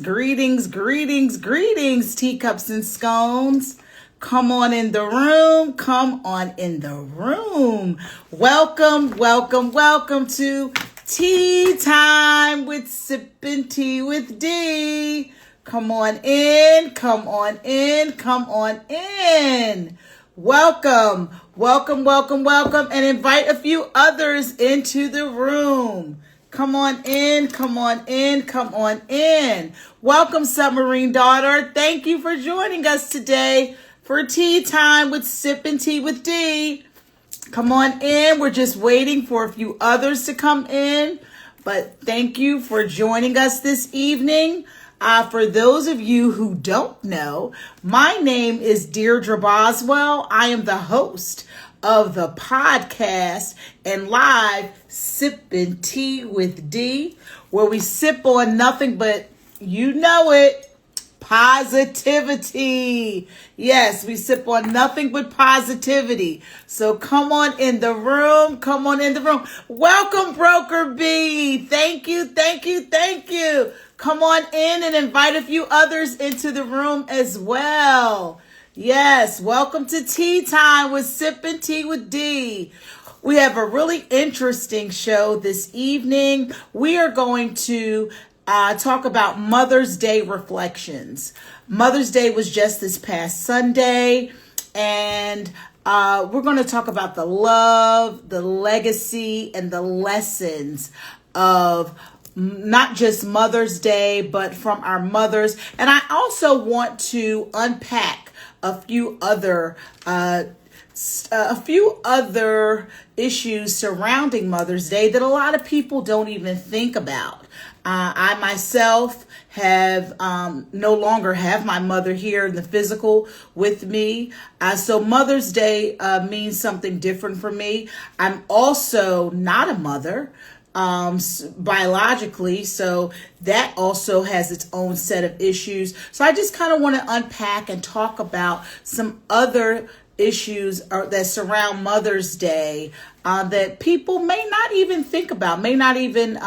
greetings, teacups and scones. Come on in the room. Welcome to Tea Time with Sippin' Tea with D. Come on in. Welcome, and invite a few others into the room. Come on in. Welcome, Submarine Daughter. Thank you for joining us today for Tea Time with Sippin' Tea with D. Come on in. We're just waiting for a few others to come in, but thank you for joining us this evening. For those of you who don't know, my name is Deirdre Boswell. I am the host of the podcast and live Sippin' Tea with D, where we sip on nothing but, you know it, positivity. Yes, we sip on nothing but positivity. So come on in the room. Welcome, Broker B. Thank you. Come on in and invite a few others into the room as well. Yes, welcome to Tea Time with Sippin' Tea with D. We have a really interesting show this evening. We are going to talk about Mother's Day reflections. Mother's Day was just this past Sunday, and we're going to talk about the love, the legacy, and the lessons of not just Mother's Day, but from our mothers. And I also want to unpack a few other issues surrounding Mother's Day that a lot of people don't even think about. I myself have no longer have my mother here in the physical with me. So Mother's Day means something different for me. I'm also not a mother biologically, so that also has its own set of issues. So I just kind of want to unpack and talk about some other issues that surround Mother's Day that people may not even think about, may not even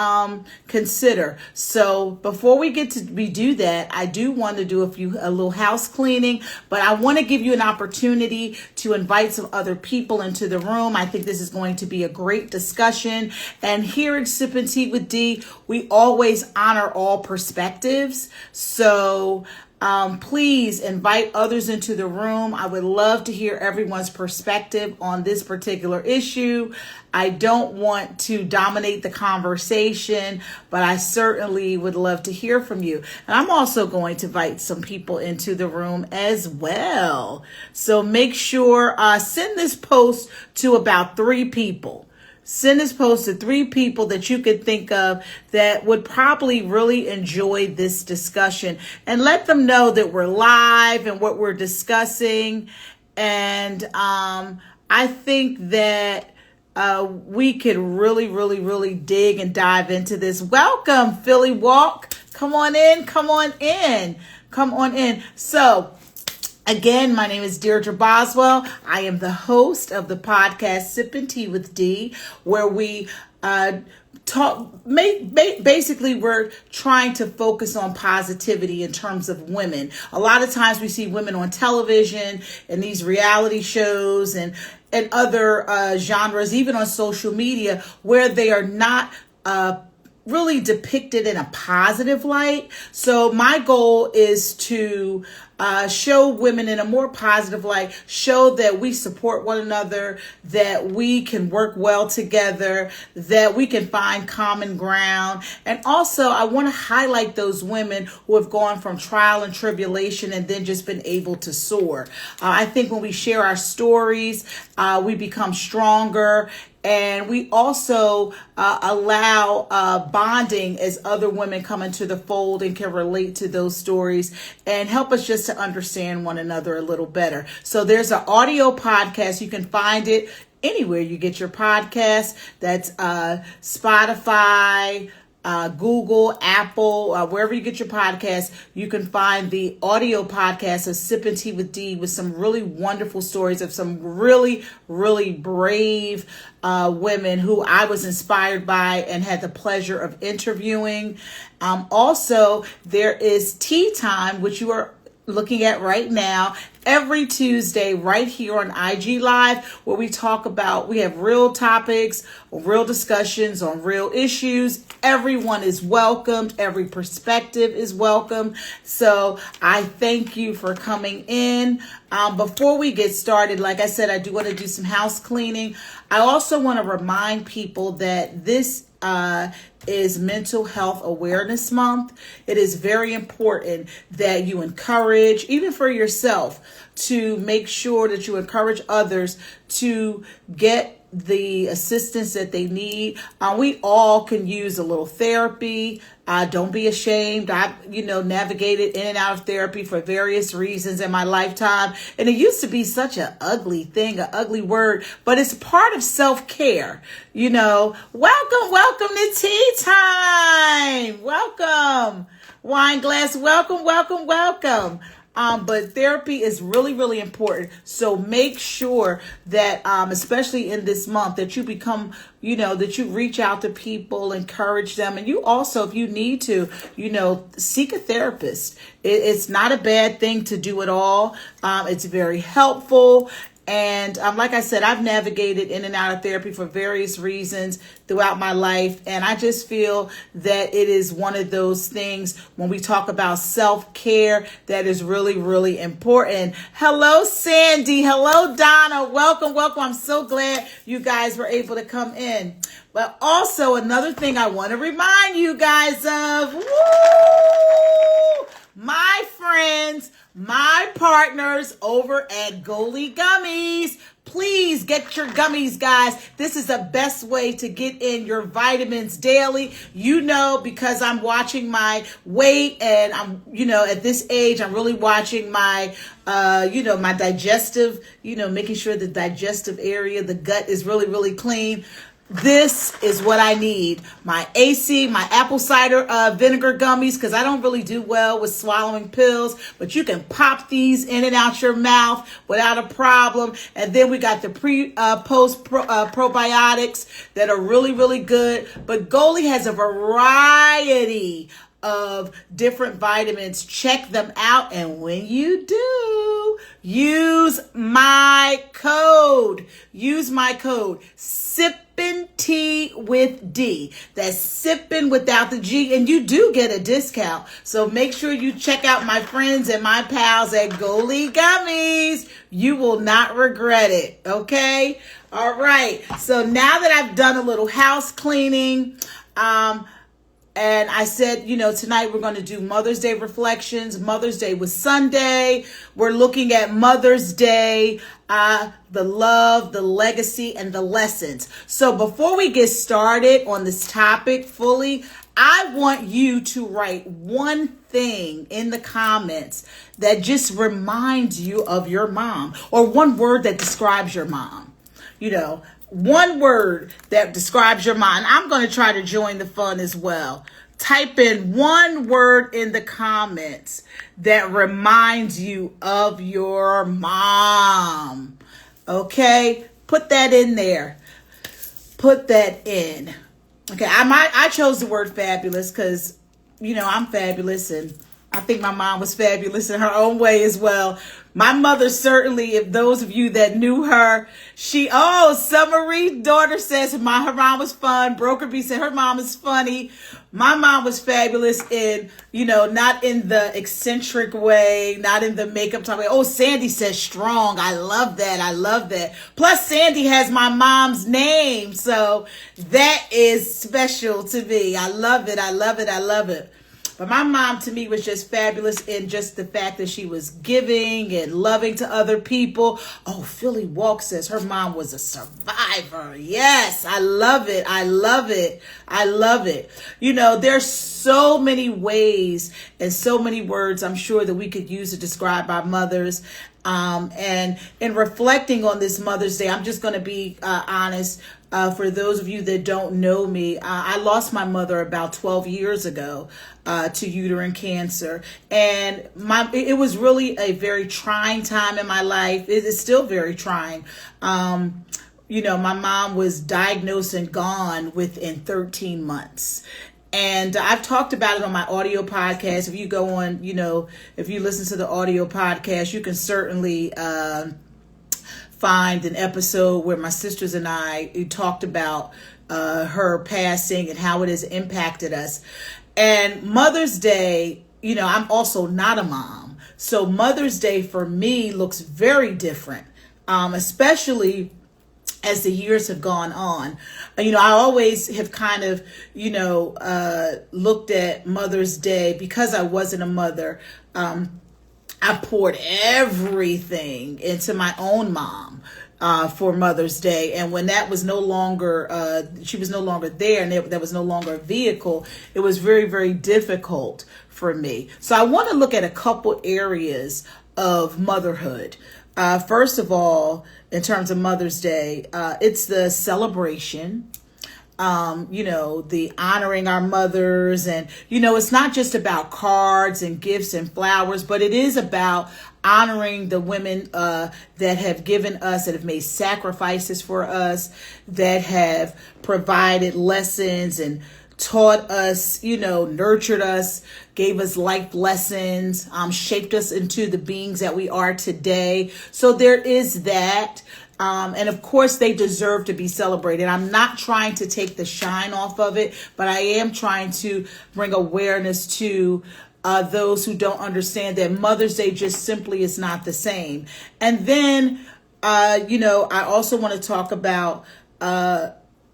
consider. So before we do that, I do want to do a little house cleaning, but I want to give you an opportunity to invite some other people into the room. I think this is going to be a great discussion. And here at Sippin' Tea with D, we always honor all perspectives. So please invite others into the room. I would love to hear everyone's perspective on this particular issue. I don't want to dominate the conversation, but I certainly would love to hear from you. And I'm also going to invite some people into the room as well. So make sure, send this post to about 3 people. Send this post to 3 people that you could think of that would probably really enjoy this discussion, and let them know that we're live and what we're discussing. And I think that we could really dig and dive into this. Welcome, Philly Walk. Come on in. So, again, my name is Deirdre Boswell. I am the host of the podcast Sippin' Tea with D, where we basically we're trying to focus on positivity in terms of women. A lot of times we see women on television and these reality shows and other genres, even on social media, where they are not really depicted in a positive light. So my goal is to show women in a more positive light, show that we support one another, that we can work well together, that we can find common ground. And also, I want to highlight those women who have gone from trial and tribulation and then just been able to soar. I think when we share our stories, we become stronger. And we also allow bonding as other women come into the fold and can relate to those stories and help us just to understand one another a little better. So there's an audio podcast. You can find it anywhere you get your podcast. That's Spotify, Google, Apple, wherever you get your podcasts, you can find the audio podcast of Sipping Tea with D with some really wonderful stories of some really, really brave women who I was inspired by and had the pleasure of interviewing. Also, there is Tea Time, which you are looking at right now, every Tuesday right here on IG Live, where we have real topics, real discussions on real issues. Everyone is welcomed. Every perspective is welcome. So I thank you for coming in. Before we get started, like I said, I do want to do some house cleaning. I also want to remind people that this is Mental Health Awareness Month. It is very important that you encourage, even for yourself, to make sure that you encourage others to get the assistance that they need. We all can use a little therapy. Don't be ashamed. I've, navigated in and out of therapy for various reasons in my lifetime. And it used to be such an ugly thing, an ugly word, but it's part of self-care. Welcome to tea time. Welcome. Wine glass. Welcome. But therapy is really, really important. So make sure that, especially in this month, that you become, that you reach out to people, encourage them. And you also, if you need to, seek a therapist. It's not a bad thing to do it all. It's very helpful. And like I said, I've navigated in and out of therapy for various reasons throughout my life. And I just feel that it is one of those things when we talk about self-care that is really, really important. Hello, Sandy. Hello, Donna. Welcome. I'm so glad you guys were able to come in. But also another thing I want to remind you guys of, my friends, my partners over at Goli Gummies. Please get your gummies, guys. This is the best way to get in your vitamins daily. Because I'm watching my weight and I'm, at this age, I'm really watching my, my digestive, making sure the digestive area, the gut is really, really clean. This is what I need. My apple cider vinegar gummies, because I don't really do well with swallowing pills, but you can pop these in and out your mouth without a problem. And then we got the post probiotics that are really, really good. But Goli has a variety of different vitamins. Check them out. And when you do, use my code. Sippin' Tea with D. That's sippin' without the G, and you do get a discount. So make sure you check out my friends and my pals at Goli Gummies. You will not regret it, okay? All right. So now that I've done a little house cleaning, and I said, tonight we're going to do Mother's Day reflections. Mother's Day was Sunday. We're looking at Mother's Day, the love, the legacy, and the lessons. So before we get started on this topic fully, I want you to write one thing in the comments that just reminds you of your mom, or one word that describes your mom. One word that describes your mind. I'm going to try to join the fun as well. Type in one word in the comments that reminds you of your mom. Okay? Put that in there. Put that in. Okay, I chose the word fabulous because, I'm fabulous, and I think my mom was fabulous in her own way as well. My mother certainly, if those of you that knew her, Summerie's daughter says her mom was fun. Broker B said her mom is funny. My mom was fabulous in, not in the eccentric way, not in the makeup type way. Oh, Sandy says strong. I love that. Plus, Sandy has my mom's name. So that is special to me. I love it. But my mom, to me, was just fabulous in just the fact that she was giving and loving to other people. Oh, Philly Walk says her mom was a survivor. Yes, I love it. There's so many ways and so many words I'm sure that we could use to describe our mothers. And in reflecting on this Mother's Day, I'm just going to be honest. For those of you that don't know me, I lost my mother about 12 years ago to uterine cancer. And it was really a very trying time in my life. It is still very trying. My mom was diagnosed and gone within 13 months. And I've talked about it on my audio podcast. If you go on, if you listen to the audio podcast, you can certainly find an episode where my sisters and I talked about her passing and how it has impacted us. And Mother's Day, I'm also not a mom. So Mother's Day for me looks very different, especially as the years have gone on. I always have kind of, looked at Mother's Day because I wasn't a mother. I poured everything into my own mom for Mother's Day. And when that was no longer, she was no longer there, and there was no longer a vehicle, it was very, very difficult for me. So I want to look at a couple areas of motherhood. First of all, in terms of Mother's Day, it's the celebration, the honoring our mothers. And, it's not just about cards and gifts and flowers, but it is about honoring the women that have given us, that have made sacrifices for us, that have provided lessons and taught us, nurtured us, gave us life lessons, shaped us into the beings that we are today. So there is that. And of course, they deserve to be celebrated. I'm not trying to take the shine off of it, but I am trying to bring awareness to those who don't understand that Mother's Day just simply is not the same. And then, I also want to talk about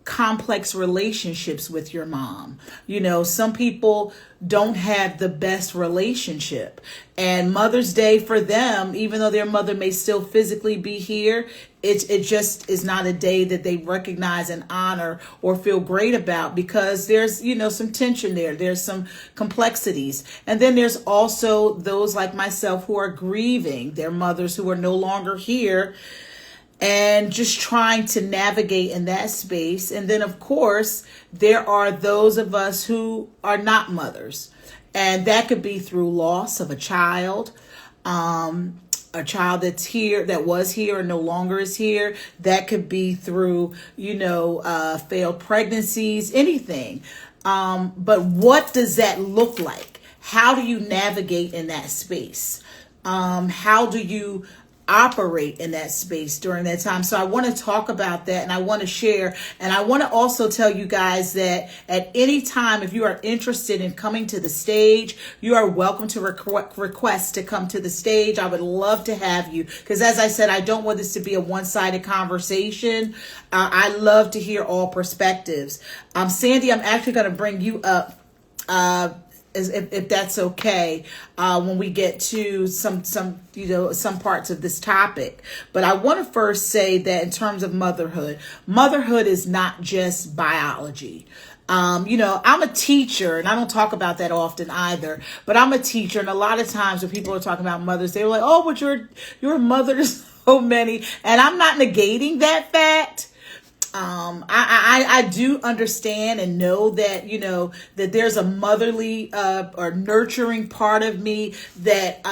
complex relationships with your mom. Some people don't have the best relationship, and Mother's Day for them, even though their mother may still physically be here, it just is not a day that they recognize and honor or feel great about, because there's, some tension there. There's some complexities. And then there's also those like myself who are grieving their mothers who are no longer here, and just trying to navigate in that space. And then, of course, there are those of us who are not mothers. And that could be through loss of a child that's here, that was here and no longer is here. That could be through, failed pregnancies, anything. But what does that look like? How do you navigate in that space? How do you operate in that space during that time? So I want to talk about that, and I want to share, and I want to also tell you guys that at any time, if you are interested in coming to the stage, you are welcome to request to come to the stage. I would love to have you, because as I said, I don't want this to be a one-sided conversation. I love to hear all perspectives. Sandy, I'm actually going to bring you up if that's okay, when we get to some parts of this topic. But I want to first say that in terms of motherhood is not just biology. I'm a teacher, and I don't talk about that often either, but I'm a teacher. And a lot of times when people are talking about mothers, they're like, oh, but you're a mother to so many. And I'm not negating that fact. I do understand and know that, that there's a motherly or nurturing part of me that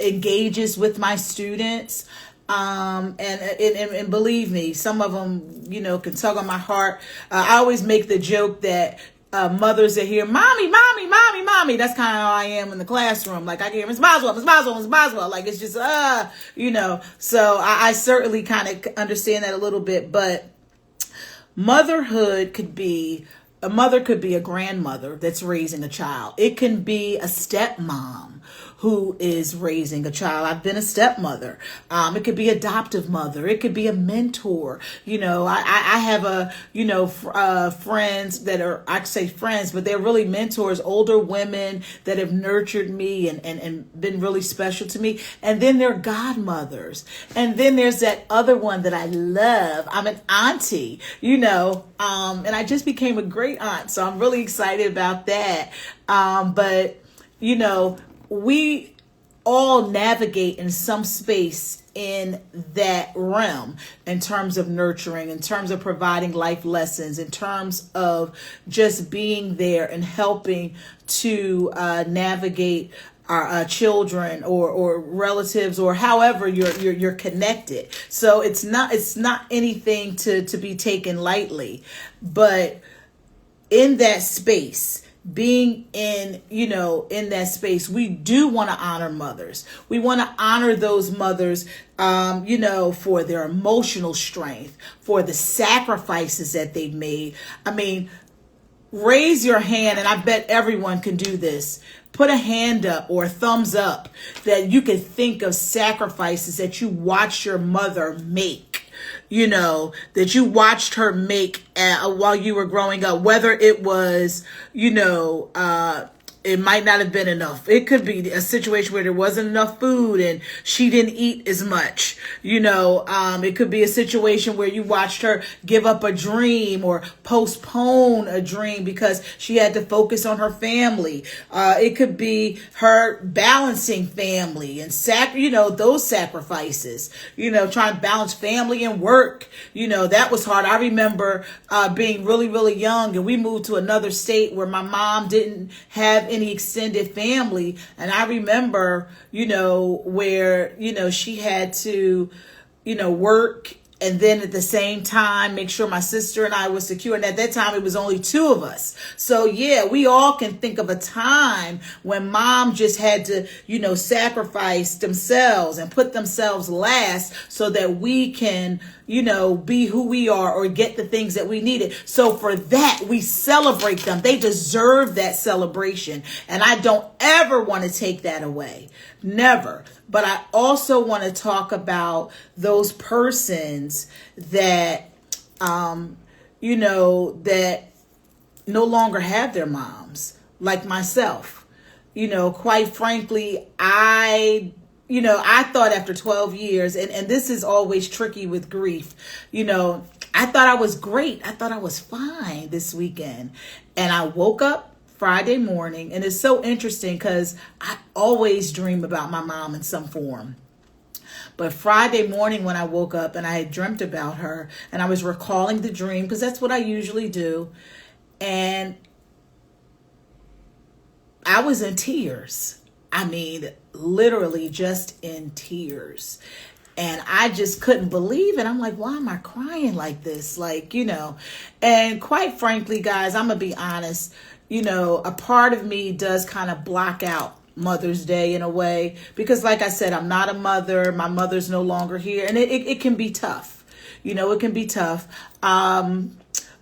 engages with my students. And believe me, some of them, can tug on my heart. I always make the joke that mothers that hear mommy, mommy, mommy, mommy. That's kind of how I am in the classroom. Like I can hear Miss Boswell, Miss Boswell, Miss Boswell. Like it's just, so I certainly kind of understand that a little bit, but motherhood could be a grandmother that's raising a child. It can be a stepmom who is raising a child. I've been a stepmother. It could be adoptive mother. It could be a mentor. I have friends that are, I say friends, but they're really mentors, older women that have nurtured me and been really special to me. And then there are godmothers. And then there's that other one that I love. I'm an auntie, and I just became a great great aunt. So I'm really excited about that. But, we all navigate in some space in that realm, in terms of nurturing, in terms of providing life lessons, in terms of just being there and helping to navigate our children or relatives, or however you're connected. So it's not anything to be taken lightly, but in that space, being in that space, we do want to honor mothers. We want to honor those mothers, for their emotional strength, for the sacrifices that they've made. I mean, raise your hand, and I bet everyone can do this. Put a hand up or a thumbs up that you can think of sacrifices that you watched your mother make. That you watched her make while you were growing up, whether it was, it might not have been enough. It could be a situation where there wasn't enough food and she didn't eat as much. It could be a situation where you watched her give up a dream or postpone a dream because she had to focus on her family. It could be her balancing family and those sacrifices, trying to balance family and work. That was hard. I remember being really, really young, and we moved to another state where my mom didn't have any extended family. And I remember, where, she had to, work, and then at the same time make sure my sister and I were secure. And at that time, it was only two of us. So yeah, we all can think of a time when mom just had to, sacrifice themselves and put themselves last so that we can, be who we are or get the things that we needed. So for that, we celebrate them. They deserve that celebration. And I don't ever want to take that away. Never. But I also want to talk about those persons that, that no longer have their moms, like myself. Quite frankly, I thought after 12 years, and this is always tricky with grief, I thought I was great. I thought I was fine this weekend. And I woke up Friday morning, and it's so interesting because I always dream about my mom in some form. But Friday morning when I woke up and I had dreamt about her, and I was recalling the dream because that's what I usually do, and I was in tears. I mean, literally just in tears. And I just couldn't believe it. I'm like, why am I crying like this? And quite frankly, guys, I'm going to be honest, a part of me does kind of block out Mother's Day in a way, because like I said, I'm not a mother. My mother's no longer here, and it can be tough. It can be tough.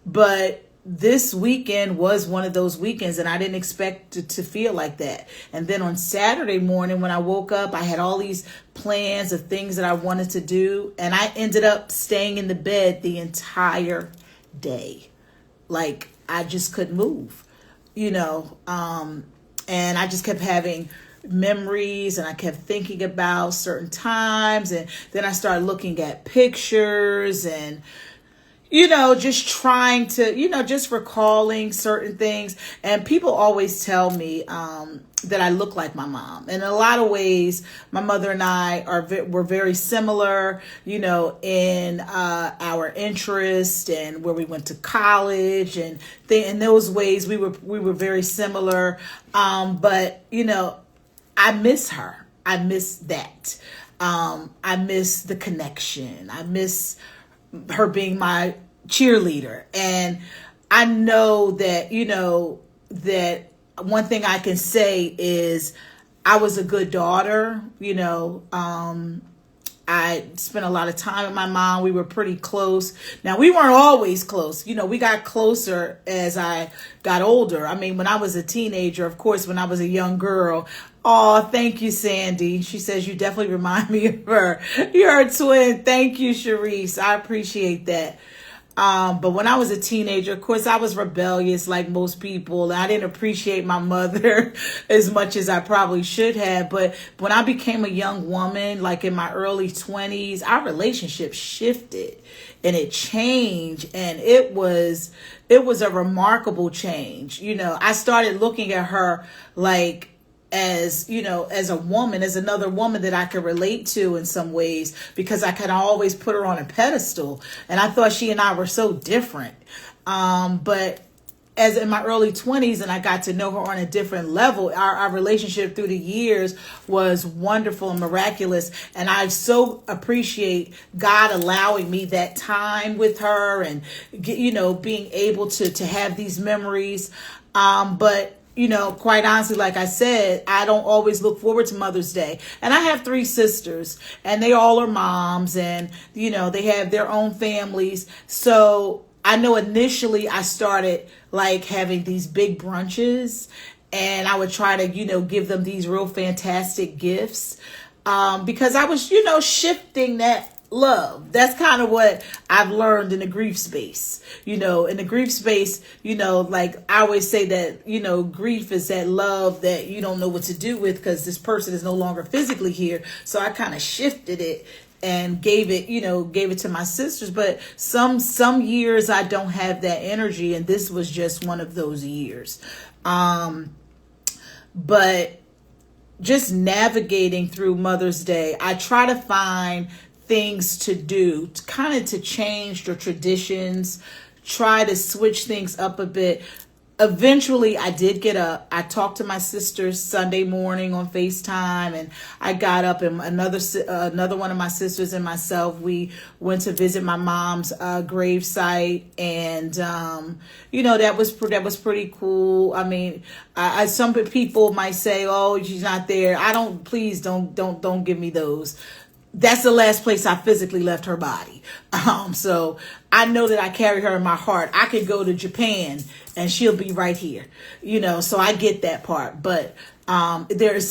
But this weekend was one of those weekends, and I didn't expect to feel like that. And then on Saturday morning when I woke up, I had all these plans of things that I wanted to do, and I ended up staying in the bed the entire day. Like, I just couldn't move, and I just kept having memories, and I kept thinking about certain times, and then I started looking at pictures and just trying to, just recalling certain things. And people always tell me that I look like my mom. In a lot of ways, my mother and I were very similar, in our interest and where we went to college, and in those ways we were very similar. But I miss her. I miss that. I miss the connection. I miss her being my cheerleader. And I know that, that one thing I can say is I was a good daughter. I spent a lot of time with my mom. We were pretty close. Now, we weren't always close. We got closer as I got older. I mean, when I was a teenager, of course, when I was a young girl. Oh, thank you, Sandy. She says you definitely remind me of her. You're a twin. Thank you, Sharice. I appreciate that. But when I was a teenager, of course, I was rebellious like most people. I didn't appreciate my mother as much as I probably should have. But when I became a young woman, like in my early 20s, our relationship shifted and it changed. And it was a remarkable change. I started looking at her like, as a woman, as another woman that I could relate to in some ways, because I could always put her on a pedestal, and I thought she and I were so different. But as in my early 20s, and I got to know her on a different level, our relationship through the years was wonderful and miraculous. And I so appreciate God allowing me that time with her and, being able to have these memories. But quite honestly, like I said, I don't always look forward to Mother's Day. And I have 3 sisters, and they all are moms, and, they have their own families. So I know initially I started like having these big brunches, and I would try to, give them these real fantastic gifts, because I was, shifting that love. That's kind of what I've learned in the grief space. In the grief space, like I always say that, grief is that love that you don't know what to do with because this person is no longer physically here. So I kind of shifted it and gave it to my sisters. But some years I don't have that energy, and this was just one of those years. But just navigating through Mother's Day, I try to find things to do to change the traditions, try to switch things up a bit. Eventually I did get up. I talked to my sisters Sunday morning on FaceTime, and I got up, and another one of my sisters and myself, we went to visit my mom's grave site, and that was pretty cool. I mean, some people might say, "Oh, she's not there." Please don't give me those. That's the last place I physically left her body. So I know that I carry her in my heart. I could go to Japan and she'll be right here, so I get that part. But there was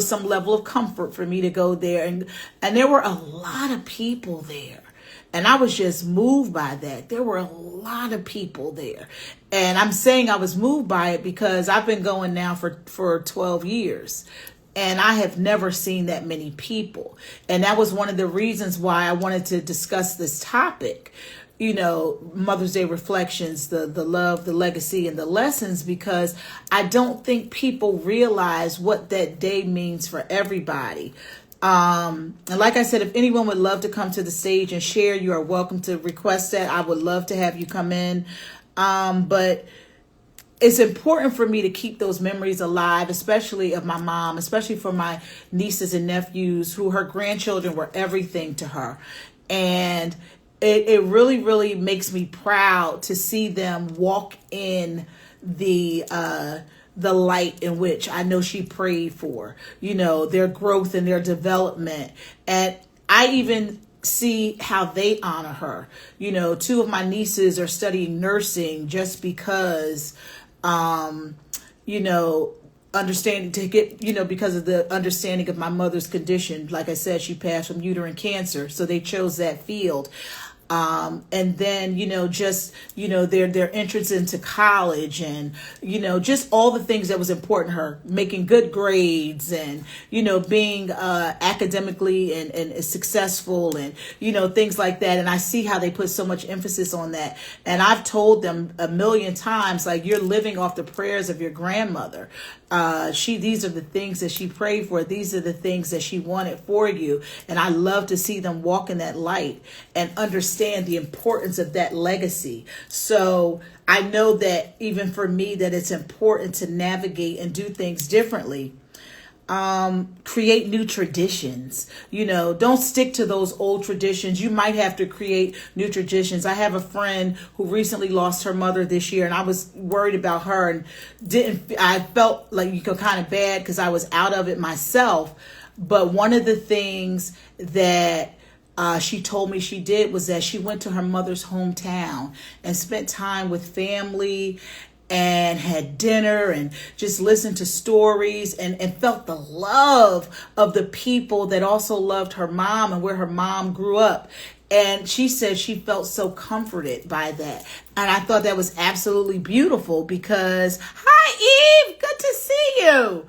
some level of comfort for me to go there. And there were a lot of people there. And I was just moved by that. There were a lot of people there. And I'm saying I was moved by it because I've been going now for 12 years. And I have never seen that many people. And that was one of the reasons why I wanted to discuss this topic, Mother's Day reflections, the love, the legacy, and the lessons, because I don't think people realize what that day means for everybody. And like I said, if anyone would love to come to the stage and share, you are welcome to request that. I would love to have you come in. But it's important for me to keep those memories alive, especially of my mom, especially for my nieces and nephews, who her grandchildren were everything to her. And it really, really makes me proud to see them walk in the light in which I know she prayed for, their growth and their development. And I even see how they honor her. 2 of my nieces are studying nursing just because understanding to get, because of the understanding of my mother's condition. Like I said, she passed from uterine cancer. So they chose that field. And then, their entrance into college and, just all the things that was important to her, making good grades and, being academically and successful and, things like that. And I see how they put so much emphasis on that. And I've told them a million times, like, you're living off the prayers of your grandmother. These are the things that she prayed for. These are the things that she wanted for you. And I love to see them walk in that light and understand the importance of that legacy. So I know that even for me, that it's important to navigate and do things differently. Create new traditions. Don't stick to those old traditions. You might have to create new traditions. I have a friend who recently lost her mother this year, and I was worried about her and I felt like kind of bad because I was out of it myself. But one of the things that she told me she did was that she went to her mother's hometown and spent time with family and had dinner and just listened to stories and felt the love of the people that also loved her mom and where her mom grew up. And she said she felt so comforted by that. And I thought that was absolutely beautiful because, hi, Eve, good to see you.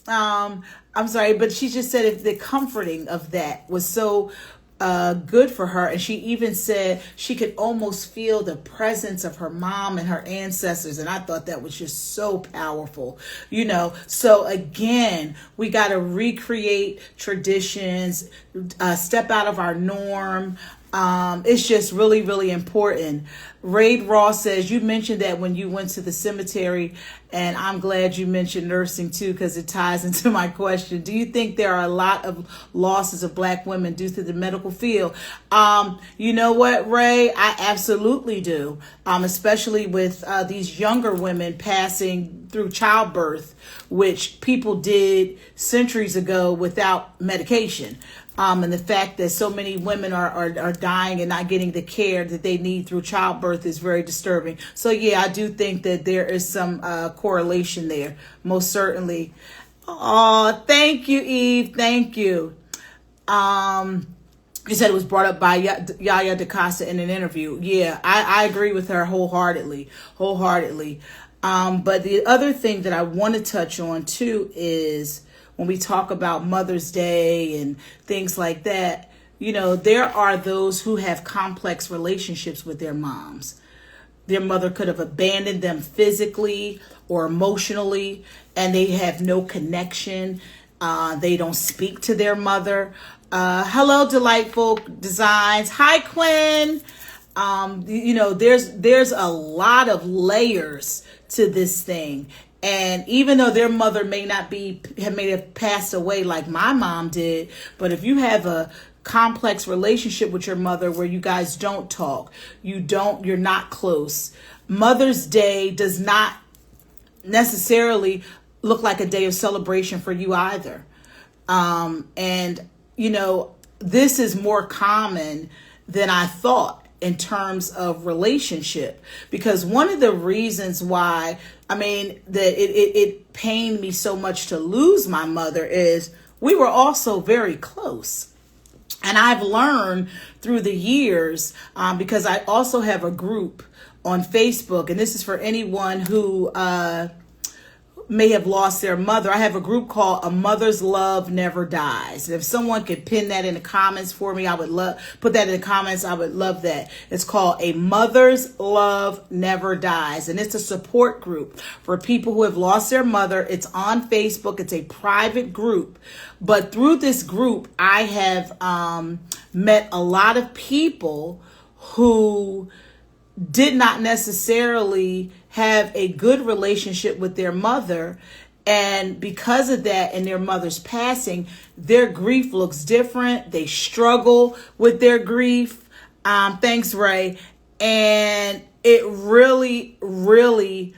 I'm sorry, but she just said if the comforting of that was so good for her. And she even said she could almost feel the presence of her mom and her ancestors. And I thought that was just so powerful, So again, we got to recreate traditions, step out of our norm. It's just really, really important. Raid Ross says, you mentioned that when you went to the cemetery, and I'm glad you mentioned nursing too, because it ties into my question. Do you think there are a lot of losses of Black women due to the medical field? You know what, Ray? I absolutely do. Especially with these younger women passing through childbirth, which people did centuries ago without medication. And the fact that so many women are dying and not getting the care that they need through childbirth is very disturbing. So yeah, I do think that there is some correlation there, most certainly. Oh, thank you, Eve. Thank you. You said it was brought up by Yaya DaCosta in an interview. Yeah, I agree with her wholeheartedly. But the other thing that I want to touch on too is when we talk about Mother's Day and things like that, there are those who have complex relationships with their moms. Their mother could have abandoned them physically or emotionally, and they have no connection. They don't speak to their mother. Hello, Delightful Designs. Hi, Quinn. There's a lot of layers to this thing. And even though their mother may have passed away like my mom did, but if you have a complex relationship with your mother where you guys don't talk, you're not close. Mother's Day does not necessarily look like a day of celebration for you either. This is more common than I thought in terms of relationship, because one of the reasons why it pained me so much to lose my mother is we were also very close. And I've learned through the years, because I also have a group on Facebook, and this is for anyone who may have lost their mother. I have a group called A Mother's Love Never Dies. And if someone could pin that in the comments for me, I would put that in the comments. I would love that. It's called A Mother's Love Never Dies. And it's a support group for people who have lost their mother. It's on Facebook. It's a private group. But through this group, I have met a lot of people who did not necessarily have a good relationship with their mother. And because of that and their mother's passing, their grief looks different. They struggle with their grief. Thanks, Ray. And it really, really,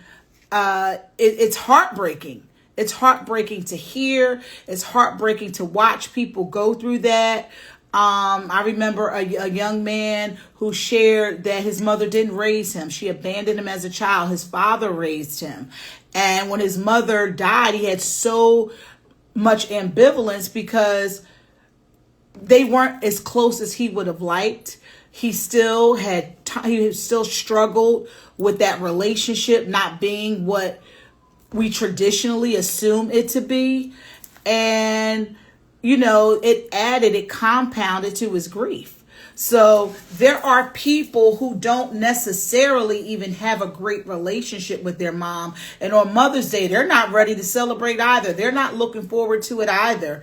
it's heartbreaking. It's heartbreaking to hear. It's heartbreaking to watch people go through that. I remember a young man who shared that his mother didn't raise him. She abandoned him as a child. His father raised him. And when his mother died, he had so much ambivalence because they weren't as close as he would have liked. He still struggled with that relationship not being what we traditionally assume it to be. And it compounded to his grief. So there are people who don't necessarily even have a great relationship with their mom. And on Mother's Day, they're not ready to celebrate either. They're not looking forward to it either.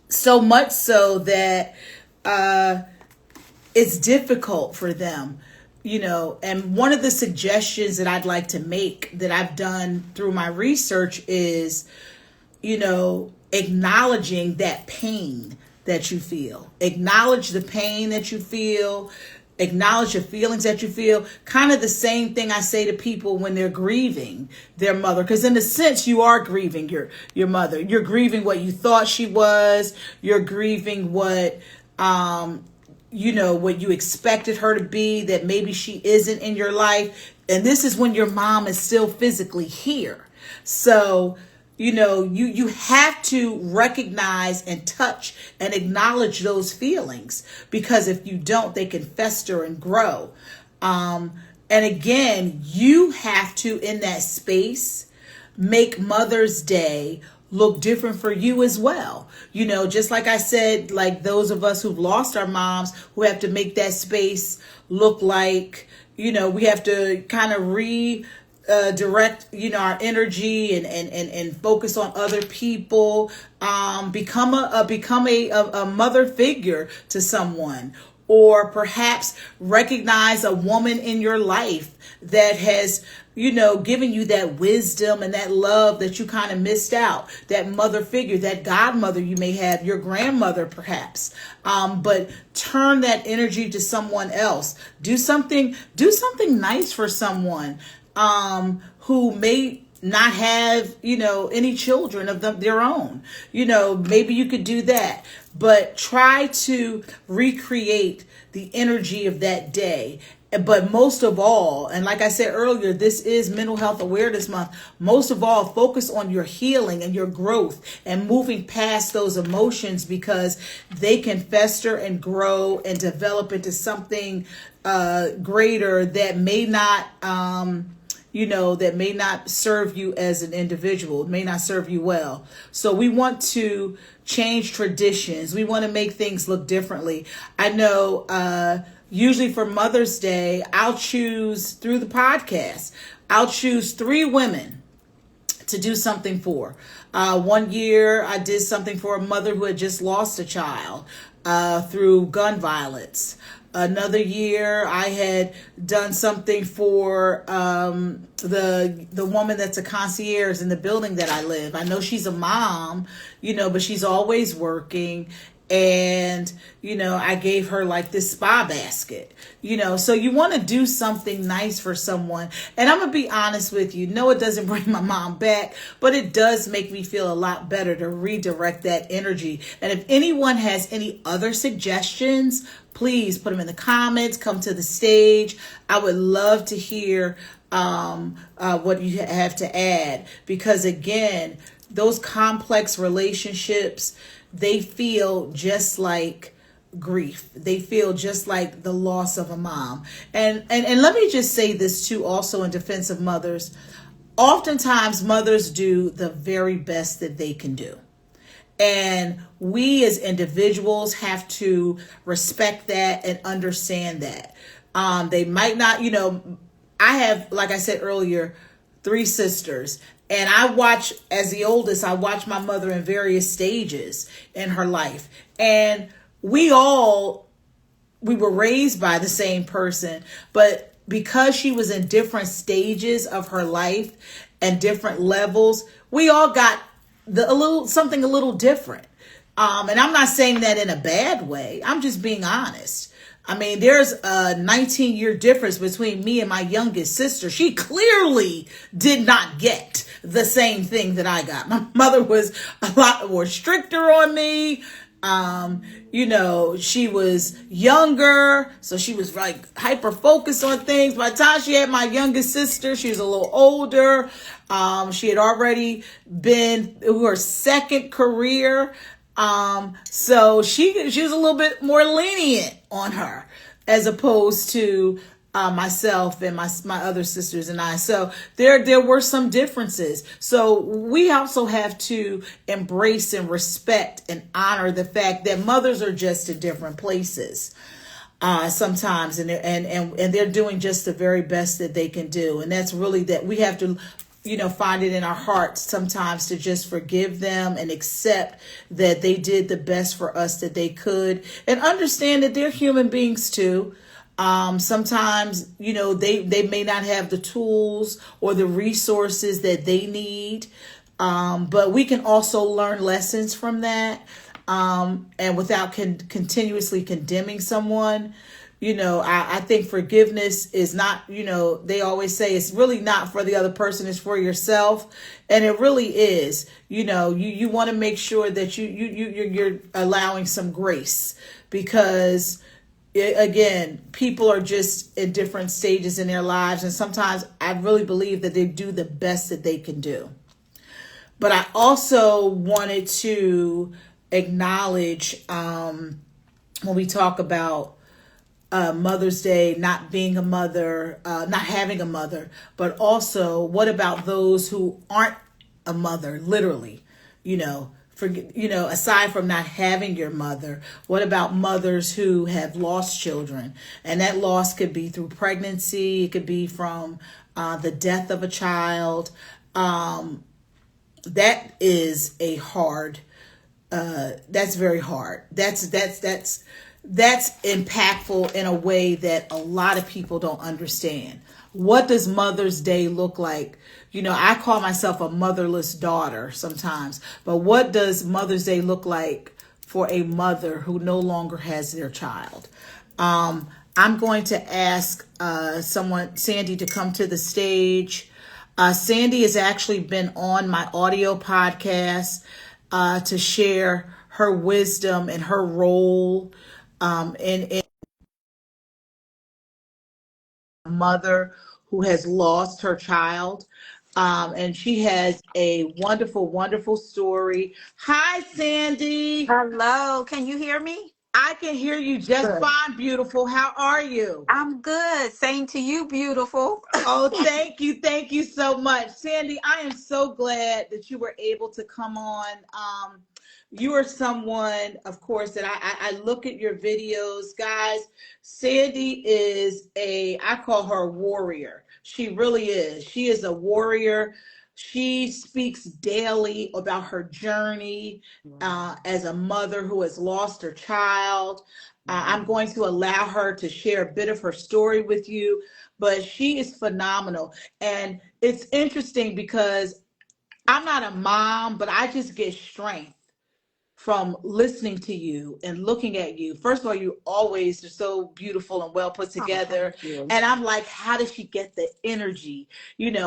So much so that it's difficult for them. And one of the suggestions that I'd like to make that I've done through my research is, acknowledging that pain that you feel. Acknowledge the pain that you feel. Acknowledge the feelings that you feel. Kind of the same thing I say to people when they're grieving their mother. Because in a sense, you are grieving your mother. You're grieving what you thought she was. You're grieving what what you expected her to be, that maybe she isn't in your life. And this is when your mom is still physically here. So you have to recognize and touch and acknowledge those feelings, because if you don't, they can fester and grow. And again, you have to, in that space, make Mother's Day look different for you as well. Just like I said, like those of us who've lost our moms, who have to make that space look like, we have to kind of direct our energy and focus on other people, become a mother figure to someone, or perhaps recognize a woman in your life that has given you that wisdom and that love that you kind of missed out, that mother figure, that godmother you may have, your grandmother perhaps, but turn that energy to someone else. Do something nice for someone who may not have, any children of their own. Maybe you could do that, but try to recreate the energy of that day. But most of all, and like I said earlier, this is Mental Health Awareness Month. Most of all, focus on your healing and your growth and moving past those emotions, because they can fester and grow and develop into something greater that may not that may not serve you as an individual. It may not serve you well. So we want to change traditions. We want to make things look differently. I know usually for Mother's Day, I'll choose, through the podcast, I'll choose 3 women to do something for. One year I did something for a mother who had just lost a child through gun violence. Another year, I had done something for the woman that's a concierge in the building that I live. I know she's a mom, but she's always working. And, I gave her like this spa basket, so you want to do something nice for someone. And I'm going to be honest with you. No, it doesn't bring my mom back, but it does make me feel a lot better to redirect that energy. And if anyone has any other suggestions, please put them in the comments, come to the stage. I would love to hear what you have to add, because again, those complex relationships, they feel just like grief. They feel just like the loss of a mom. And let me just say this too, also in defense of mothers. Oftentimes mothers do the very best that they can do. And we as individuals have to respect that and understand that. They might not, I have, like I said earlier, 3 sisters. And I watch, as the oldest, I watch my mother in various stages in her life. And we were raised by the same person, but because she was in different stages of her life and different levels, we all got something a little different. And I'm not saying that in a bad way. I'm just being honest. I mean, there's a 19-year difference between me and my youngest sister. She clearly did not get the same thing that I got. My mother was a lot more stricter on me. She was younger, so she was like hyper focused on things. By the time she had my youngest sister, she was a little older. She had already been through her second career. So she was a little bit more lenient on her as opposed to myself and my other sisters and I. So there were some differences. So we also have to embrace and respect and honor the fact that mothers are just in different places sometimes, and they're doing just the very best that they can do. And that's really that we have to find it in our hearts sometimes to just forgive them and accept that they did the best for us that they could, and understand that they're human beings too. Sometimes, they may not have the tools or the resources that they need. But we can also learn lessons from that. And without continuously condemning someone. I think forgiveness is not, they always say it's really not for the other person, it's for yourself. And it really is. You want to make sure that you're allowing some grace, because again, people are just in different stages in their lives. And sometimes I really believe that they do the best that they can do. But I also wanted to acknowledge when we talk about Mother's Day, not being a mother, not having a mother, but also what about those who aren't a mother, literally, you know, aside from not having your mother, what about mothers who have lost children? And that loss could be through pregnancy, it could be from the death of a child. That is a hard, that's very hard. That's impactful in a way that a lot of people don't understand. What does Mother's Day look like? I call myself a motherless daughter sometimes, but what does Mother's Day look like for a mother who no longer has their child? I'm going to ask Sandy, to come to the stage. Sandy has actually been on my audio podcast to share her wisdom and her role in a mother who has lost her child. And she has a wonderful, wonderful story. Hi, Sandy. Hello, can you hear me? I can hear you just Good. fine, beautiful. How are you? I'm good. Same to you, beautiful. Oh, thank you. Thank you so much. Sandy, I am so glad that you were able to come on. You are someone, of course, that I look at your videos, guys. Sandy is I call her a warrior. She really is. She is a warrior. She speaks daily about her journey as a mother who has lost her child. I'm going to allow her to share a bit of her story with you, but she is phenomenal. And it's interesting because I'm not a mom, but I just get strength from listening to you and looking at you. First of all, you always are so beautiful and well put Oh, together. thank you. And I'm like, how does she get the energy?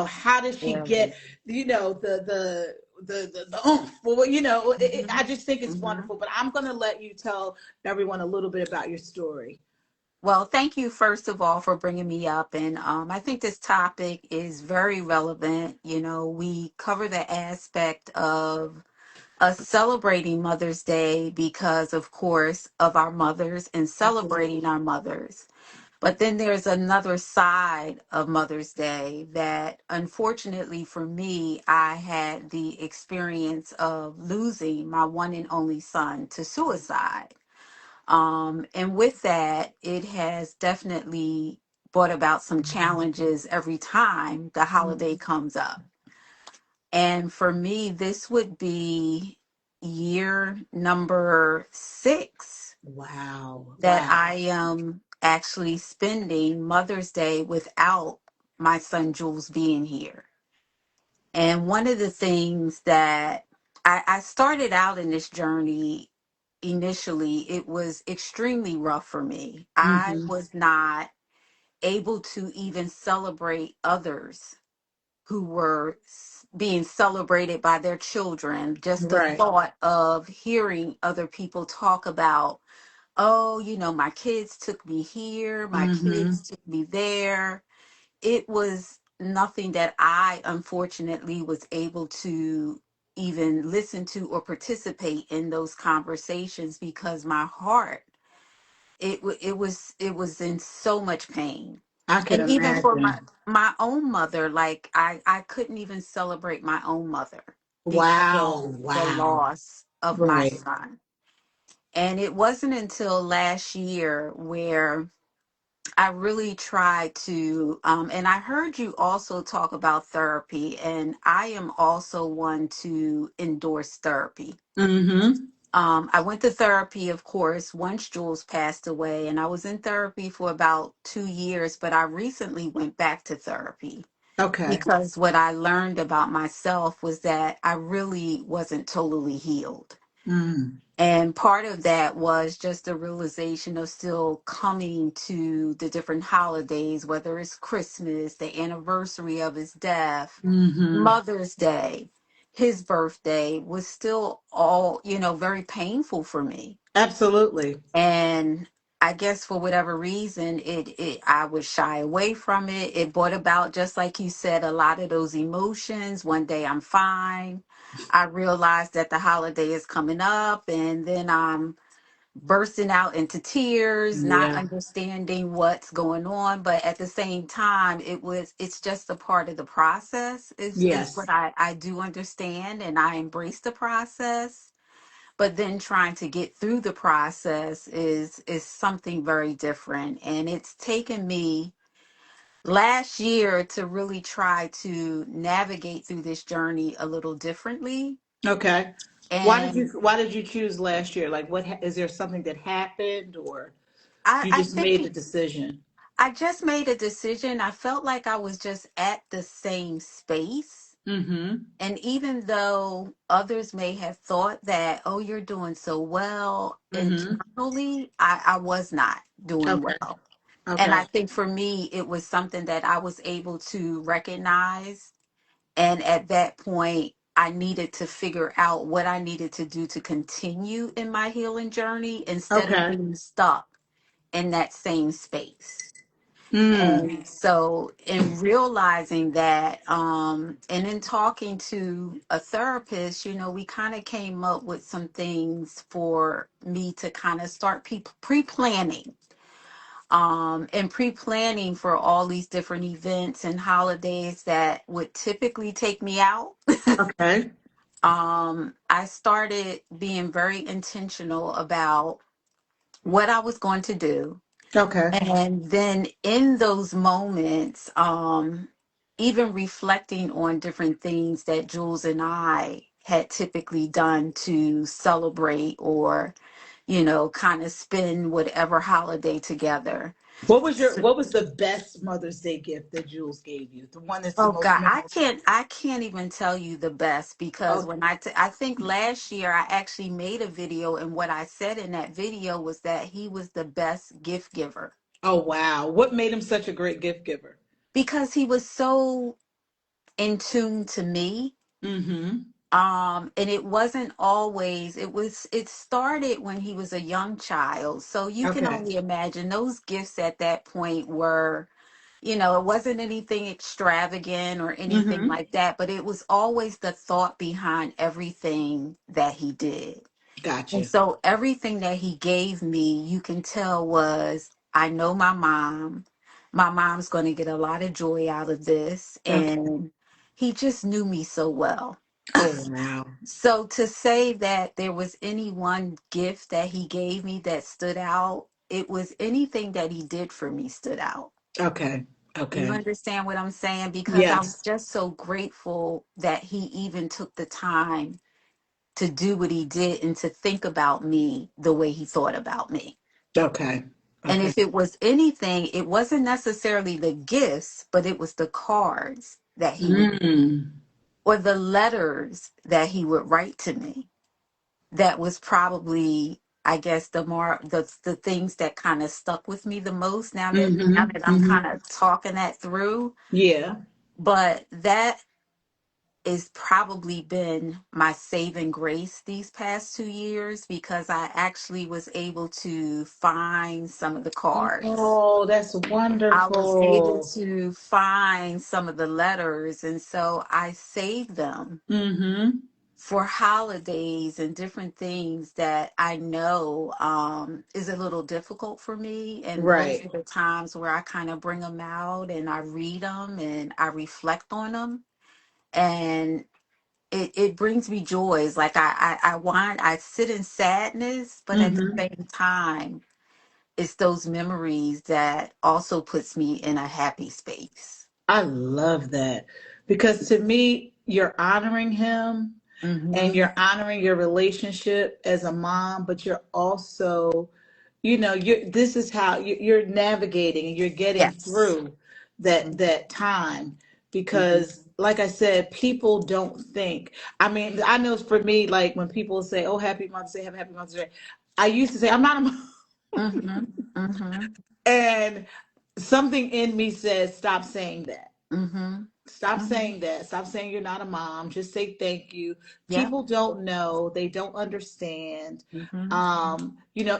How does she Really. get, the oomph? Well, I hmm just think it's hmm wonderful. But I'm going to let you tell everyone a little bit about your story. Well, thank you, first of all, for bringing me up. And I think this topic is very relevant. We cover the aspect of us celebrating Mother's Day because, of course, of our mothers and celebrating our mothers. But then there's another side of Mother's Day that, unfortunately for me, I had the experience of losing my one and only son to suicide. And with that, it has definitely brought about some challenges every time the holiday comes up. And for me, this would be year number 6 Wow. that Wow. I am actually spending Mother's Day without my son Jules being here. And one of the things that I started out in this journey initially, it was extremely rough for me. I Mm-hmm. was not able to even celebrate others who were being celebrated by their children. Just the Right. thought of hearing other people talk about, oh, my kids took me here, my Mm-hmm. kids took me there. It was nothing that I, unfortunately, was able to even listen to or participate in those conversations because my heart, it was in so much pain. I can And even for my imagine. my own mother, like I couldn't even celebrate my own mother because of Wow. the Wow. loss of my Right. son. And it wasn't until last year where I really tried to, and I heard you also talk about therapy, and I am also one to endorse therapy. Mm-hmm. I went to therapy, of course, once Jules passed away, and I was in therapy for about 2 years, but I recently went back to therapy Okay. because what I learned about myself was that I really wasn't totally healed. Mm. And part of that was just the realization of still coming to the different holidays, whether it's Christmas, the anniversary of his death, Mm-hmm. Mother's Day, his birthday was still all, very painful for me. Absolutely. And I guess for whatever reason, I would shy away from it. It brought about, just like you said, a lot of those emotions. One day I'm fine. I realized that the holiday is coming up, and then I'm bursting out into tears, not Yeah. understanding what's going on. But at the same time, it's just a part of the process, is what Yes. I do understand, and I embrace the process. But then trying to get through the process is something very different. And it's taken me last year to really try to navigate through this journey a little differently. Okay. And Why did you choose last year? Like, is there something that happened, or you I just think made the decision? I just made a decision. I felt like I was just at the same space. Mm-hmm. And even though others may have thought that, oh, you're doing so well, Mm-hmm. internally, I was not doing Okay. well. And Okay. I think for me, it was something that I was able to recognize. And at that point, I needed to figure out what I needed to do to continue in my healing journey instead of Okay. being stuck in that same space. Mm. And so in realizing that, and in talking to a therapist, we kind of came up with some things for me to kind of start pre-planning, and pre-planning for all these different events and holidays that would typically take me out. Okay. I started being very intentional about what I was going to do. Okay. And then in those moments, even reflecting on different things that Jules and I had typically done to celebrate or, kind of spend whatever holiday together. What was the best Mother's Day gift that Jules gave you? The one that's the Oh most God, I memorable. can't I can't even tell you the best, because Oh, when I think last year I actually made a video, and what I said in that video was that he was the best gift giver oh wow. What made him such a great gift giver? because he was so in tune to me. Mm-hmm. And it wasn't always, it started when he was a young child. So you can Okay. only imagine those gifts at that point were, it wasn't anything extravagant or anything Mm-hmm. like that, but it was always the thought behind everything that he did. And Gotcha. so everything that he gave me, you can tell was, I know my mom. My mom's going to get a lot of joy out of this. Okay. And he just knew me so well. Oh wow. So to say that there was any one gift that he gave me that stood out, it was anything that he did for me stood out. Okay. You Okay. understand what I'm saying? Because I'm Yes. just so grateful that he even took the time to do what he did and to think about me the way he thought about me. Okay. And Okay. if it was anything, it wasn't necessarily the gifts, but it was the cards that he would, Mm. or the letters that he would write to me. That was probably, I guess, the things that kind of stuck with me the most, now Mm-hmm. that I'm Mm-hmm. kind of talking that through. Yeah. But that is probably been my saving grace these past 2 years, because I actually was able to find some of the cards. Oh, that's I was able wonderful. to find some of the letters, and so I saved them Mm-hmm. for holidays and different things that I know, is a little difficult for me. And those Right. are the times where I kind of bring them out and I read them and I reflect on them. And it brings me joys. Like I sit in sadness, but at the Mm-hmm. same time, it's those memories that also puts me in a happy space. I love that because to me, you're honoring him and Mm-hmm. you're honoring your relationship as a mom, but you're also, this is how you're navigating and you're getting Yes. through that time Mm-hmm. because, like I said, people don't think. I mean, I know for me, like when people say, "Oh, Happy Mother's Day, have a Happy Mother's Day," I used to say, "I'm not a mom," Mm-hmm. Mm-hmm. and something in me says, "Stop saying that." Mm-hmm. Stop Mm-hmm. saying that. Stop saying you're not a mom. Just say thank you. Yep. People don't know. They don't understand. Mm-hmm.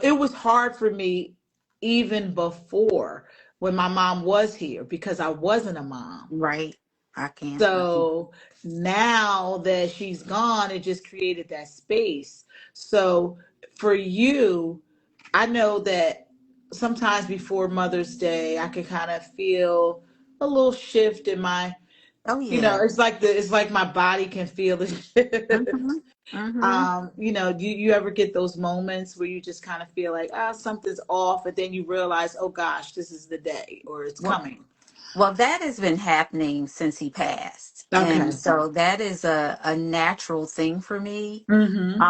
It was hard for me. even before when my mom was here because I wasn't a mom. Right. I can't. So now that she's gone, it just created that space. So for you, I know that sometimes before Mother's Day, I can kind of feel a little shift in my, Oh yeah. it's like my body can feel it. Mm-hmm. Mm-hmm. You ever get those moments where you just kind of feel like, something's off, and then you realize, oh gosh, this is the day or it's Well, coming. well, that has been happening since he passed. And Okay. so that is a natural thing for me. Mm-hmm.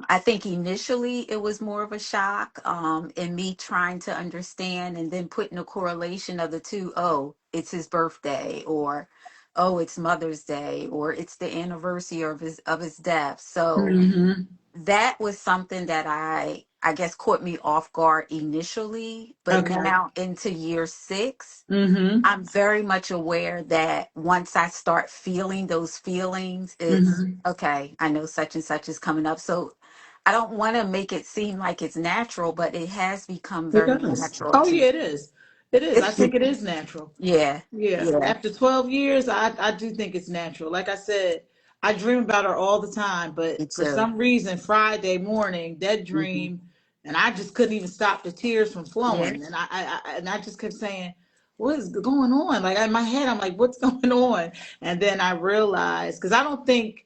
I think initially it was more of a shock, in me trying to understand and then putting a correlation of the two. Oh, it's his birthday, or oh, it's Mother's Day, or it's the anniversary of his death. So Mm-hmm. that was something that I guess caught me off guard initially, but Okay. now into year 6, Mm-hmm. I'm very much aware that once I start feeling those feelings, it's Mm-hmm. okay, I know such and such is coming up. So I don't want to make it seem like it's natural, but it has become It very does. natural Oh to yeah, me. it is. It is. I think it is natural. Yeah, Yeah. yeah, After 12 years, I do think it's natural. Like I said, I dream about her all the time, me but for too. some reason, Friday morning, that Hmm. dream, and I just couldn't even stop the tears from Yeah. flowing. And I just kept saying, what is going on? Like in my head, I'm like, what's going on? And then I realized, because I don't think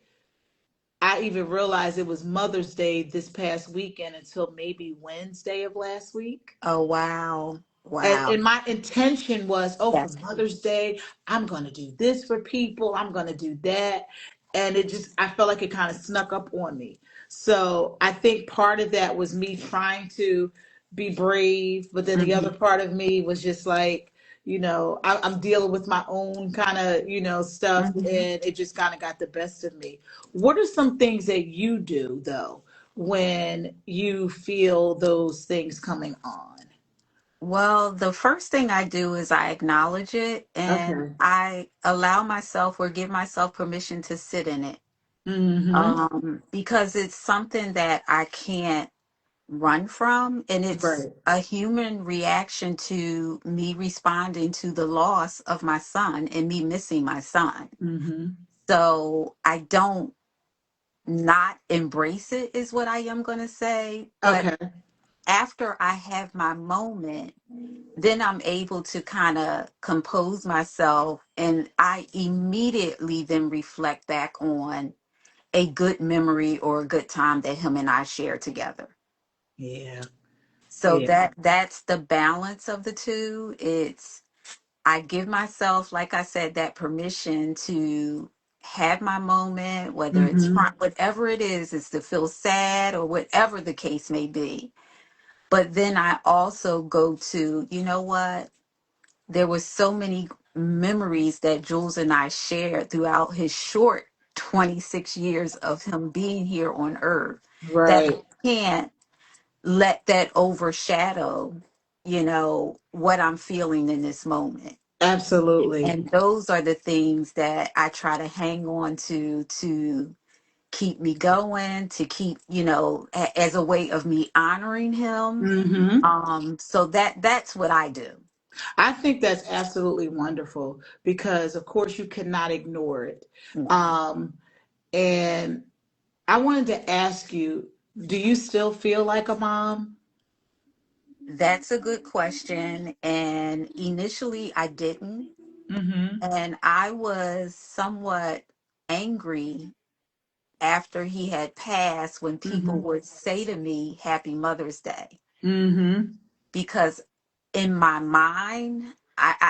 I even realized it was Mother's Day this past weekend until maybe Wednesday of last week. Oh wow, wow. And my intention was, oh, for Yes. Mother's Day, I'm going to do this for people. I'm going to do that. And I felt like it kind of snuck up on me. So I think part of that was me trying to be brave. But then the Hmm. other part of me was just like, I'm dealing with my own kind of, stuff. Hmm. And it just kind of got the best of me. What are some things that you do, though, when you feel those things coming on? Well, the first thing I do is I acknowledge it and Okay. I allow myself or give myself permission to sit in it. Mm-hmm. Because it's something that I can't run from, and it's Right. a human reaction to me responding to the loss of my son and me missing my son. Mm-hmm. So I don't not embrace it, is what I am going to say. But Okay. after I have my moment, then I'm able to kind of compose myself, and I immediately then reflect back on a good memory or a good time that him and I shared together. Yeah. So Yeah. that's the balance of the two. It's I give myself, like I said, that permission to have my moment, whether it's Mm-hmm. whatever it is to feel sad or whatever the case may be. But then I also go to, you know what? There was so many memories that Jules and I shared throughout his short 26 years of him being here on earth that I Right. can't let that overshadow, what I'm feeling in this moment. Absolutely. And those are the things that I try to hang on to keep me going, to keep, as a way of me honoring him. Mm-hmm. So that's what I do. I think that's absolutely wonderful because, of course, you cannot ignore it. No. Um, and I wanted to ask you, do you still feel like a mom? That's a good question. And initially I didn't. Mm-hmm. And I was somewhat angry after he had passed when people Mm-hmm. would say to me, Happy Mother's Day. Mm-hmm. Because in my mind,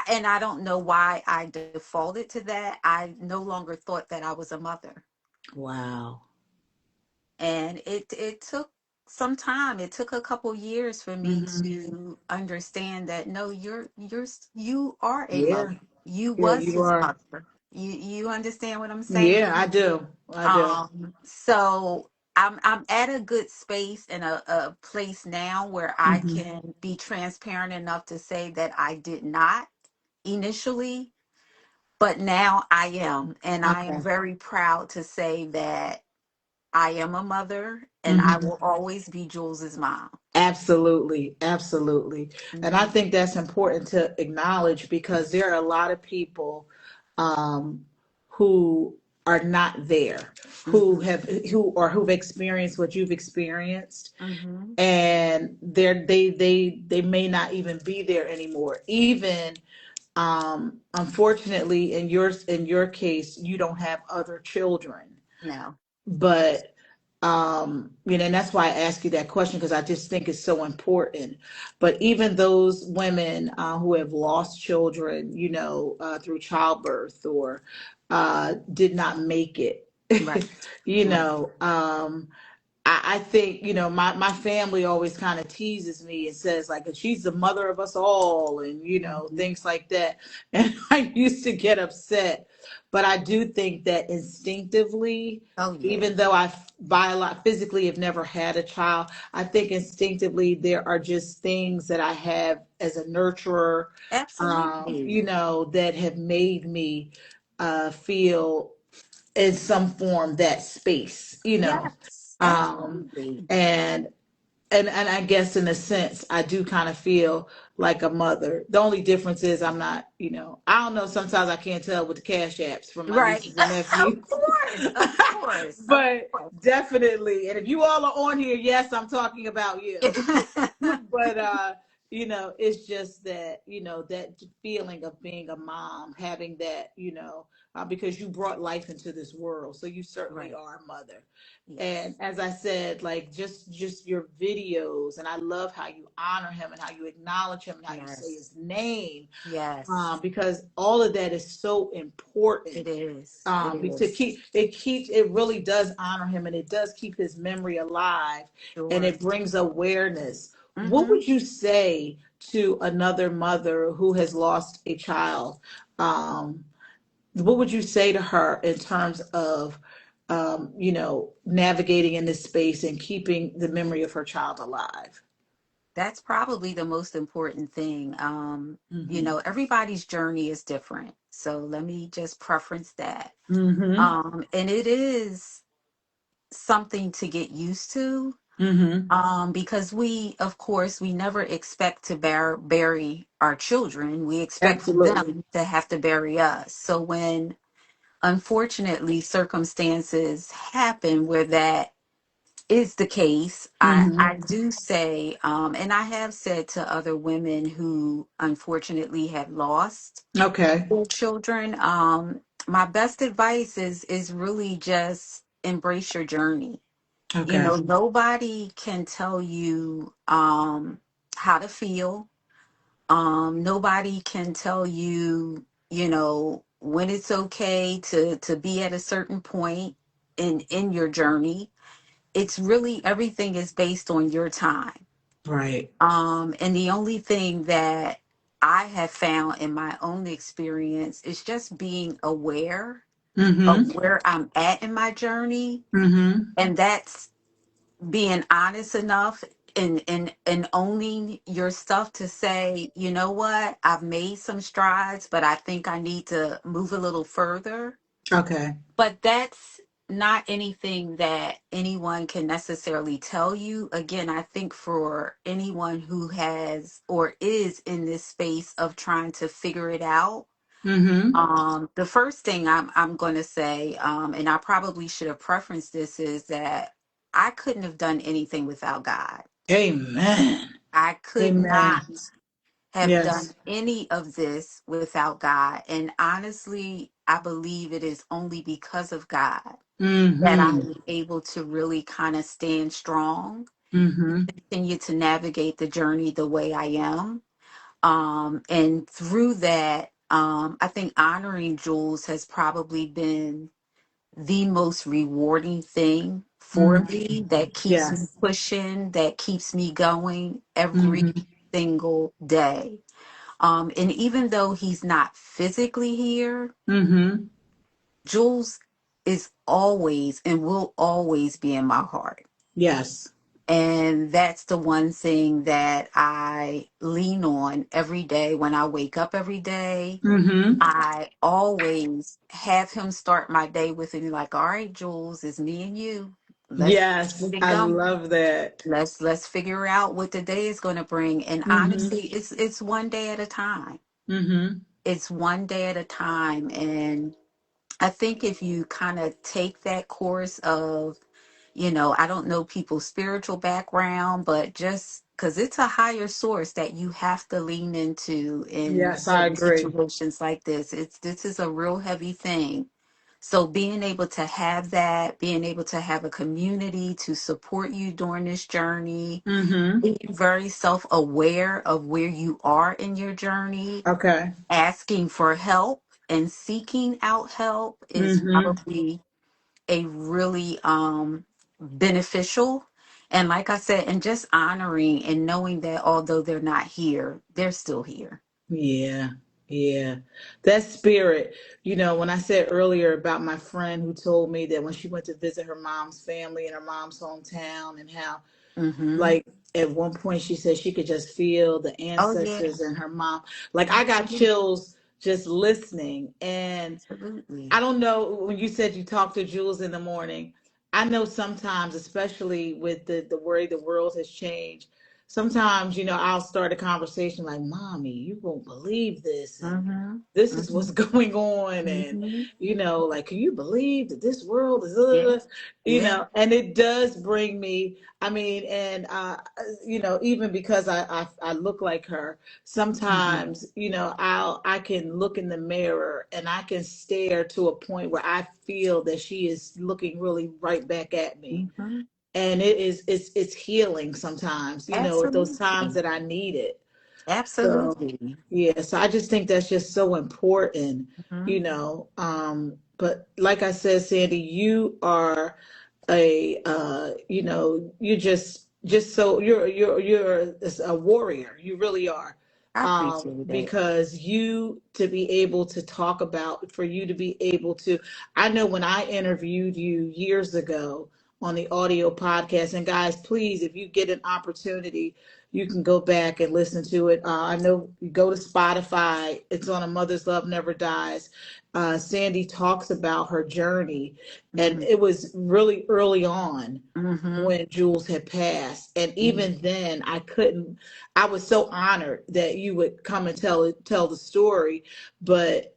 and I don't know why I defaulted to that. I no longer thought that I was a mother. Wow. And it took some time. It took a couple years for me Mm-hmm. to understand that no, you are a Yeah. mother. You Yeah, was you his are. mother. You understand what I'm Yeah, saying? I do. I do. So I'm at a good space and a place now where I Mm-hmm. can be transparent enough to say that I did not initially, but now I am. And I am Okay. very proud to say that I am a mother and I Mm-hmm. will always be Jules's mom. Absolutely, absolutely. And I Hmm. think that's important to acknowledge because there are a lot of people um, who are not there, Hmm. who've experienced what you've experienced, Hmm. and they may not even be there anymore. Even unfortunately, in your case, you don't have other children, No. but and that's why I ask you that question because I just think it's so important. But even those women who have lost children, through childbirth or did not make it, Right. you Right. know, I think, my family always kind of teases me and says, like, she's the mother of us all, and, Hmm. things like that. And I used to get upset. But I do think that instinctively, Oh yeah. even though physically have never had a child, I think instinctively there are just things that I have as a nurturer, Absolutely. that have made me feel in some form that space, Yes. um, Absolutely. and and I guess in a sense I do kind of feel like a mother. The only difference is I'm not, I don't know. Sometimes I can't tell with the cash apps from my Right. nieces and Of nephews, course. Of course. Of but course. definitely. And if you all are on here, yes, I'm talking about you. But it's just that that feeling of being a mom, having that, because you brought life into this world, so you certainly Right. are a mother. And Yes. as I said, like just your videos, and I love how you honor him and how you acknowledge him and how you say Yes. his name, Yes. because all of that is so important. It is. It To is. it really does honor him, and it does keep his memory alive, and Sure. it brings awareness. What Mm-hmm. would you say to another mother who has lost a child? Um, what would you say to her in terms of navigating in this space and keeping the memory of her child alive? That's probably the most important thing. Mm-hmm. Everybody's journey is different. So let me just preference that. Mm-hmm. And it is something to get used to. Mm-hmm. Because we, of course, we never expect to bury our children. We expect for Absolutely. them to have to bury us. So when unfortunately circumstances happen where that is the case, I Mm-hmm. do say, and I have said to other women who unfortunately have lost Okay. their children, my best advice is really just embrace your journey. Okay. Nobody can tell you how to feel. Nobody can tell you, when it's okay to be at a certain point in your journey. It's really everything is based on your time. Right. And the only thing that I have found in my own experience is just being aware of Mm-hmm. where I'm at in my journey. Mm-hmm. And that's being honest enough and owning your stuff to say, you know what, I've made some strides, but I think I need to move a little further. Okay. But that's not anything that anyone can necessarily tell you. Again, I think for anyone who has or is in this space of trying to figure it out, Mm-hmm. the first thing I'm going to say, and I probably should have preferenced this, is that I couldn't have done anything without God. Amen. I could Amen. not have done Yes. any of this without God. And honestly, I believe it is only because of God that I Mm-hmm. was able to really kind of stand strong, Mm-hmm. continue to navigate the journey the way I am. And through that, I think honoring Jules has probably been the most rewarding thing for Mm-hmm. me, that keeps me Yes. pushing, that keeps me going every Mm-hmm. single day. And even though he's not physically here, Mm-hmm. Jules is always and will always be in my heart. Yes. And that's the one thing that I lean on every day when I wake up every day. Mm-hmm. I always have him start my day with it like, all right, Jules, it's me and you. Let's Yes, get it I going. love that. Let's figure out what the day is going to bring. And Mm-hmm. honestly, it's one day at a time. Mm-hmm. It's one day at a time. And I think if you kind of take that course of, I don't know people's spiritual background, but just because it's a higher source that you have to lean into in Yes, I certain agree. situations like this. This is a real heavy thing. So being able to have that, being able to have a community to support you during this journey, Mm-hmm. being very self-aware of where you are in your journey, Okay. asking for help and seeking out help is Mm-hmm. probably a really beneficial. And like I said, and just honoring and knowing that although they're not here, they're still here. Yeah, yeah. That spirit, when I said earlier about my friend who told me that when she went to visit her mom's family in her mom's hometown and how, Mm-hmm. like, at one point she said she could just feel the Oh yeah. ancestors and her mom. Like, I got Absolutely. chills just listening. And I Absolutely. don't know when you said you talked to Jules in the morning. I know sometimes, especially with the way the world has changed, sometimes, I'll start a conversation like, Mommy, you won't believe this. And Mm-hmm. this is Mm-hmm. what's going on. And, Mm-hmm. like, can you believe that this world is, Yeah. Yeah. and it does bring me, I mean, and, even because I look like her, Mm-hmm. sometimes I can look in the mirror and I can stare to a point where I feel that she is looking really right back at me, Mm-hmm. and it's healing sometimes, at those times Absolutely. that I need it. So Absolutely. yeah, so I just think that's just so important, Mm-hmm. but like I said, Sandy, you are you just so you're a warrior. You really are. I appreciate it. Because you to be able to talk about, for you to be able to, I know when I interviewed you years ago on the audio podcast, and guys, please, if you get an opportunity, you can go back and listen to it. I know you go to Spotify, it's on A Mother's Love Never Dies. Sandy talks about her journey, and Mm-hmm. it was really early on Mm-hmm. when Jules had passed. And Mm-hmm. even then, I was so honored that you would come and tell the story. But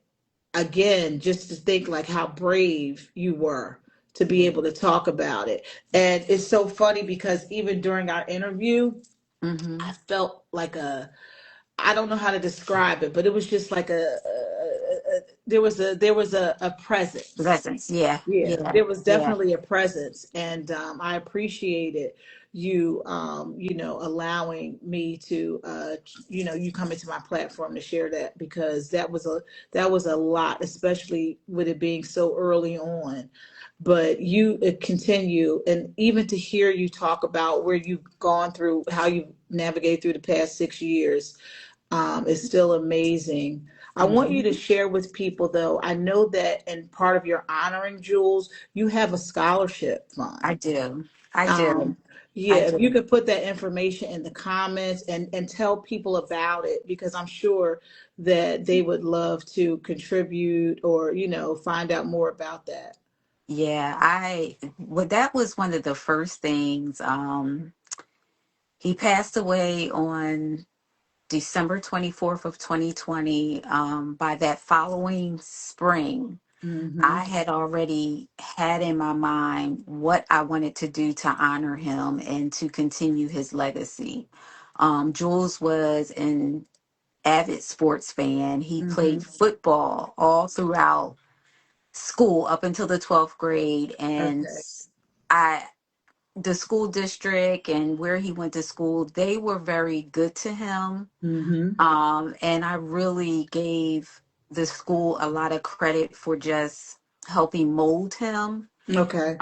again, just to think like how brave you were to be Yeah. able to talk about it. And it's so funny because even during our interview, Mm-hmm. I felt like I don't know how to describe it, but it was just like there was a presence. Lessons. Yeah. Yeah, Yeah. there was Yeah. definitely a presence, and I appreciated you, allowing me to, you come into my platform to share that, because that was a lot, especially with it being so early on. But you continue, and even to hear you talk about where you've gone through, how you navigate through the past 6 years, is still amazing. I want you to Mm-hmm. share with people, though. I know that in part of your honoring Jules, you have a scholarship I fund. do. I do. Um, I yeah, if you do. could put that information in the comments and tell people about it, because I'm sure that they would love to contribute or, find out more about that. Yeah, well, that was one of the first things. He passed away on December 24th of 2020. By that following spring, Mm-hmm. I had already had in my mind what I wanted to do to honor him and to continue his legacy. Jules was an avid sports fan. He Mm-hmm. played football all throughout school up until the 12th grade. And Okay. I, the school district and where he went to school, they were very good to him. Mm-hmm. And I really gave the school a lot of credit for just helping mold him Okay.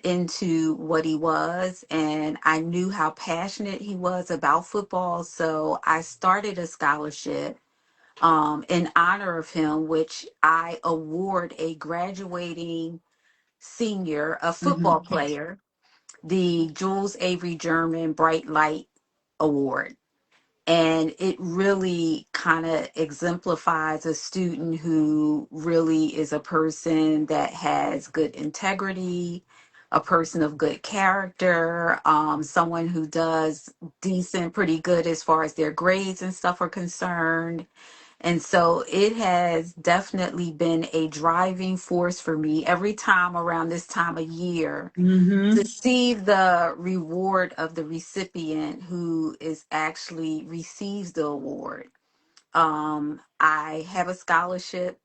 into what he was. And I knew how passionate he was about football. So I started a scholarship in honor of him, which I award a graduating senior, a football Mm-hmm. player, the Jules Avery German Bright Light Award. And it really kind of exemplifies a student who really is a person that has good integrity, a person of good character, someone who does decent, pretty good as far as their grades and stuff are concerned. And so it has definitely been a driving force for me every time around this time of year to Mm-hmm. see the reward of the recipient who is actually receives the award. I have a scholarship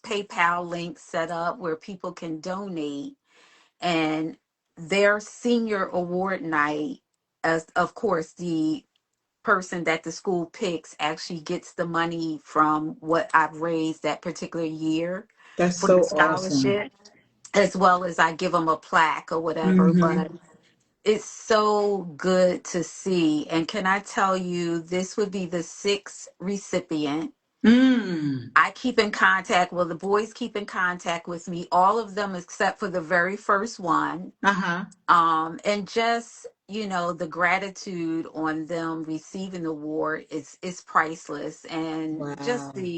PayPal link set up where people can donate, and their senior award night, as of course the person that the school picks actually gets the money from what I've raised that particular year That's for the so awesome. scholarship, as well as I give them a plaque or whatever. But Mm-hmm. it's so good to see. And can I tell you, this would be the sixth recipient. Mm. I keep in contact, well, the boys keep in contact with me, all of them except for the very first one. Uh-huh. And just, the gratitude on them receiving the award is priceless. And just Wow.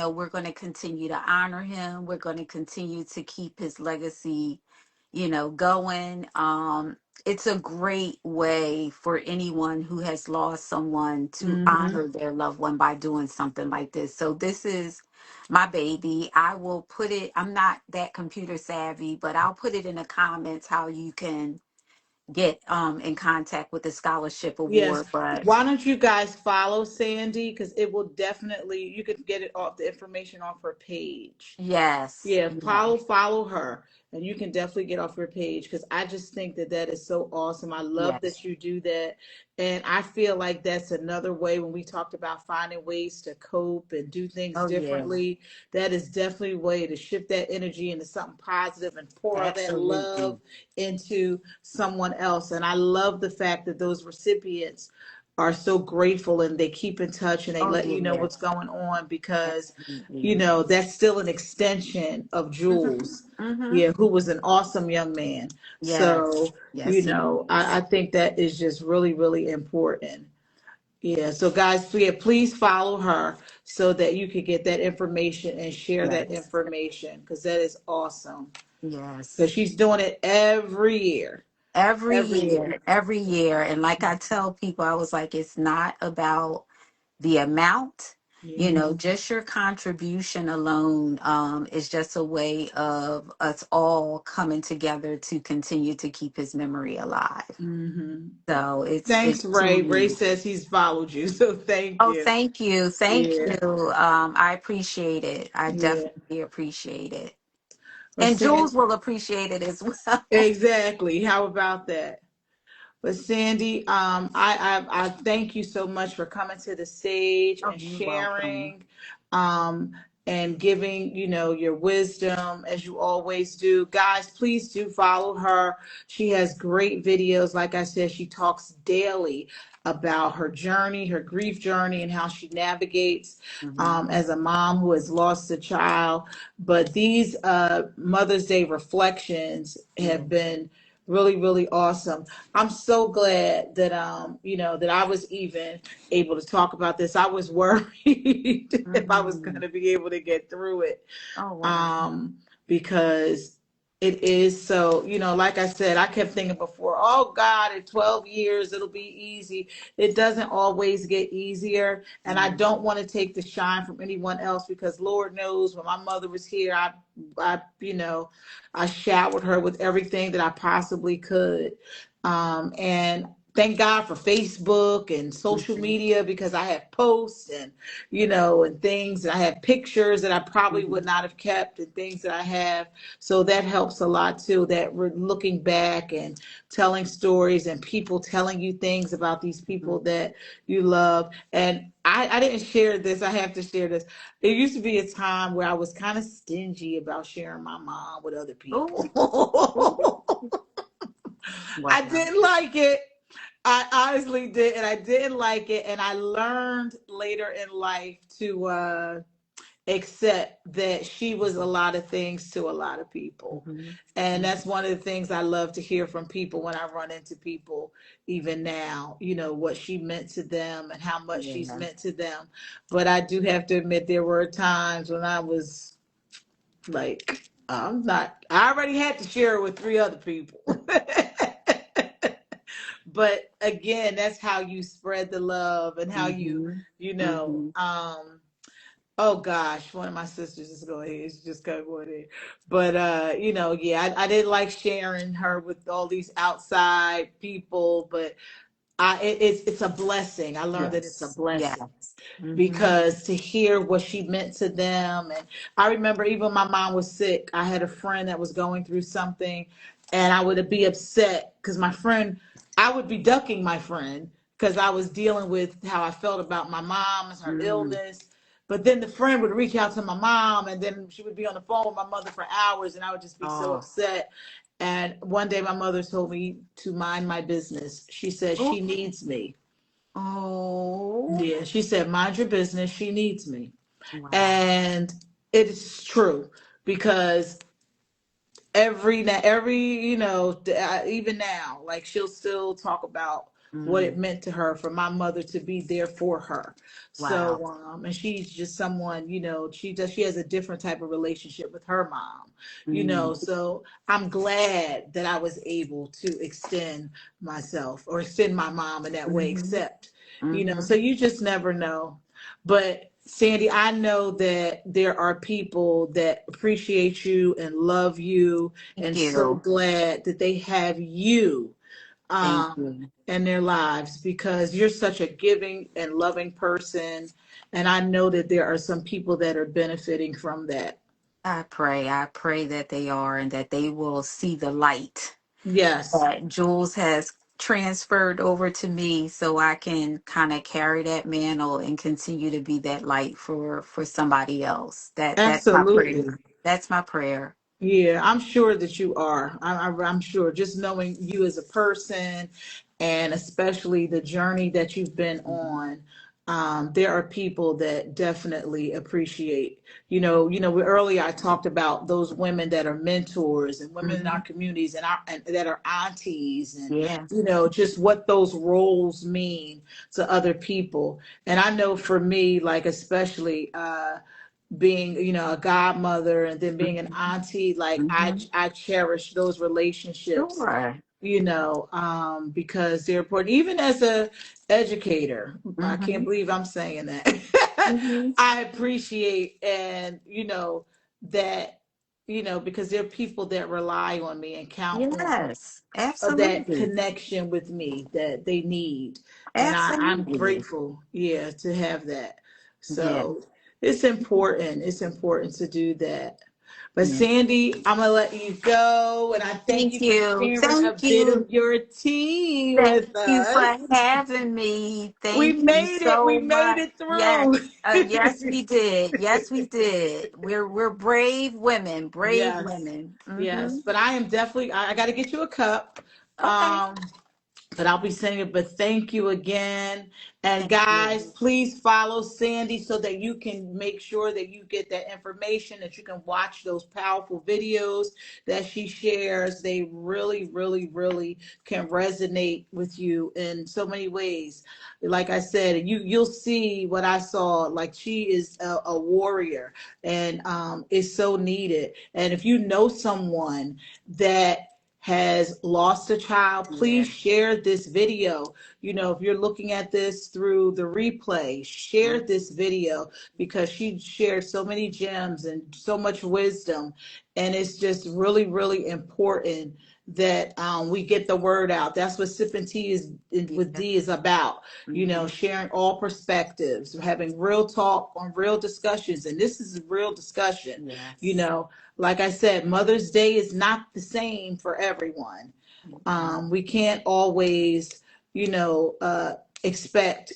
we're going to continue to honor him. We're going to continue to keep his legacy, going. It's a great way for anyone who has lost someone to Mm-hmm. honor their loved one by doing something like this. So this is my baby. I will put it, I'm not that computer savvy, but I'll put it in the comments how you can get in contact with the scholarship Yes. award. But Why don't you guys follow Sandy? Because it will definitely, you can get it off the information off her page. yes, Yeah, yes, follow her, and you can definitely get off her page because I just think that that is so awesome. I love yes, that you do that, and I feel like that's another way when we talked about finding ways to cope and do things oh yeah, differently. That is definitely a way to shift that energy into something positive and pour all that absolutely, love into someone else. And I love the fact that those recipients are so grateful and they keep in touch and they oh let you know yeah, what's going on because absolutely, that's still an extension of mm-hmm, Jules, mm-hmm. yeah, who was an awesome young man. Yes, So, yes, he I is. think that is just really, really important. Yeah. So, guys, yeah, please follow her so that you can get that information and share that Yes, information because that is awesome. Because yes, she's doing it every year. Every year. every year. And like I tell people, I was like, it's not about the amount, Mm-hmm. just your contribution alone is just a way of us all coming together to continue to keep his memory alive. Mm-hmm. So it's Thanks, Ray. Ray truly. says he's followed you, so thank Oh, you. thank you, thank Yeah. you. I appreciate it. I Yeah. definitely appreciate it, But and Sandy, Jules will appreciate it as well. exactly. How about that? But Sandy, I thank you so much for coming to the stage Oh, and you're welcome. sharing, um, and giving, your wisdom as you always do. Guys, please do follow her. She has great videos. Like I said, she talks daily about her journey, her grief journey, and how she navigates Hmm. as a mom who has lost a child. But these Mother's Day reflections Yeah. have been really, really awesome. I'm so glad that that I was even able to talk about this. I was worried if I was going Hmm. to be able to get through it, Oh wow. um, because it is so, like I said, I kept thinking before, oh God, in 12 years it'll be easy. It doesn't always get easier. And I Mm-hmm. don't want to take the shine from anyone else because Lord knows when my mother was here, I showered her with everything that I possibly could. And thank God for Facebook and social Hmm. media because I have posts and and things. And I have pictures that I probably would not have kept and things that I have. So that helps a lot too. That we're looking back and telling stories and people telling you things about these people that you love. And I didn't share this. I have to share this. There used to be a time where I was kind of stingy about sharing my mom with other Oh people. I wow. didn't like it. I honestly did, and I didn't like it. And I learned later in life to accept that she was a lot of things to a lot of people. Hmm. And that's one of the things I love to hear from people when I run into people, even now, what she meant to them and how much she's Yeah. meant to them. But I do have to admit, there were times when I was like, I'm not. I already had to share it with three other people. But again, that's how you spread the love and how Mm-hmm. you know, Mm-hmm. oh gosh, one of my sisters is going here. She just got going in. But yeah, I didn't like sharing her with all these outside people, but it's a blessing. I learned that it's a Yes. blessing Yes. Mm-hmm. because to hear what she meant to them. And I remember even when my mom was sick, I had a friend that was going through something, and I would be upset because I would be ducking my friend because I was dealing with how I felt about my mom and her Mm-hmm. illness. But then the friend would reach out to my mom, and then she would be on the phone with my mother for hours, and I would just be so Oh. upset. And one day, my mother told me to mind my business. She said Oh. she needs me. Oh. Yeah, she said, mind your business. She needs me. Wow. And it is true because every even now, like she'll still talk about what it Mm. meant to her for my mother to be there for her. Wow. So and she's just someone, she has a different type of relationship with her mom, Mm. so I'm glad that I was able to extend myself or extend my mom in that way, Mm-hmm. except Mm-hmm. so you just never know. But Sandy, I know that there are people that appreciate you and love you Thank and so you. glad that they have you Thank um, you. in their lives because you're such a giving and loving person. And I know that there are some people that are benefiting from that. I pray that they are and that they will see the light Yes, that Jules has transferred over to me so I can kind of carry that mantle and continue to be that light for somebody else. That's my prayer. absolutely. That's my prayer. Yeah, I'm sure that you are. I'm sure just knowing you as a person and especially the journey that you've been Mhm. on, there are people that definitely appreciate, earlier I talked about those women that are mentors and women in our Mhm. communities and that are aunties and, Yeah. just what those roles mean to other people. And I know for me, like, especially, being a godmother and then being an Mhm. auntie, like I Mhm. I cherish those relationships, Sure. because they're important. Even as a educator, I can't Mhm. believe I'm saying that. Mhm. I appreciate and that because there are people that rely on me and count on Yes. that Absolutely. connection with me that they need. And I'm Absolutely. grateful, yeah, to have that. Yeah. So it's important. It's important to do that. But Yeah. Sandy, I'm gonna let you go, and I thank Thank you for you. sharing a Thank bit you. of your tea Thank with you us. for having me. We Thank you made it. We so made much. it Yes. through. Yes, we did. Yes, we did. We're brave women. Brave Yes, women. yes. Mm-hmm. But I am definitely. I got to get you a cup. Okay. Um, but I'll be saying it. But thank you again. And Thank you. guys, please follow Sandy so that you can make sure that you get that information, that you can watch those powerful videos that she shares. They really, really, really can resonate with you in so many ways. Like I said, you'll see what I saw. Like she is a warrior, and is so needed. And if you know someone that has lost a child, Yeah. please share this video. If you're looking at this through the replay, share Mhm. this video because she shared so many gems and so much wisdom. And it's just really, really important that we get the word out. That's what Sipping Tea with Yeah. D is about. Hmm. Sharing all perspectives, having real talk on real discussions. And this is a real discussion. you Yes. know, like I said, Mother's Day is not the same for everyone. Mhm. We can't always, expect,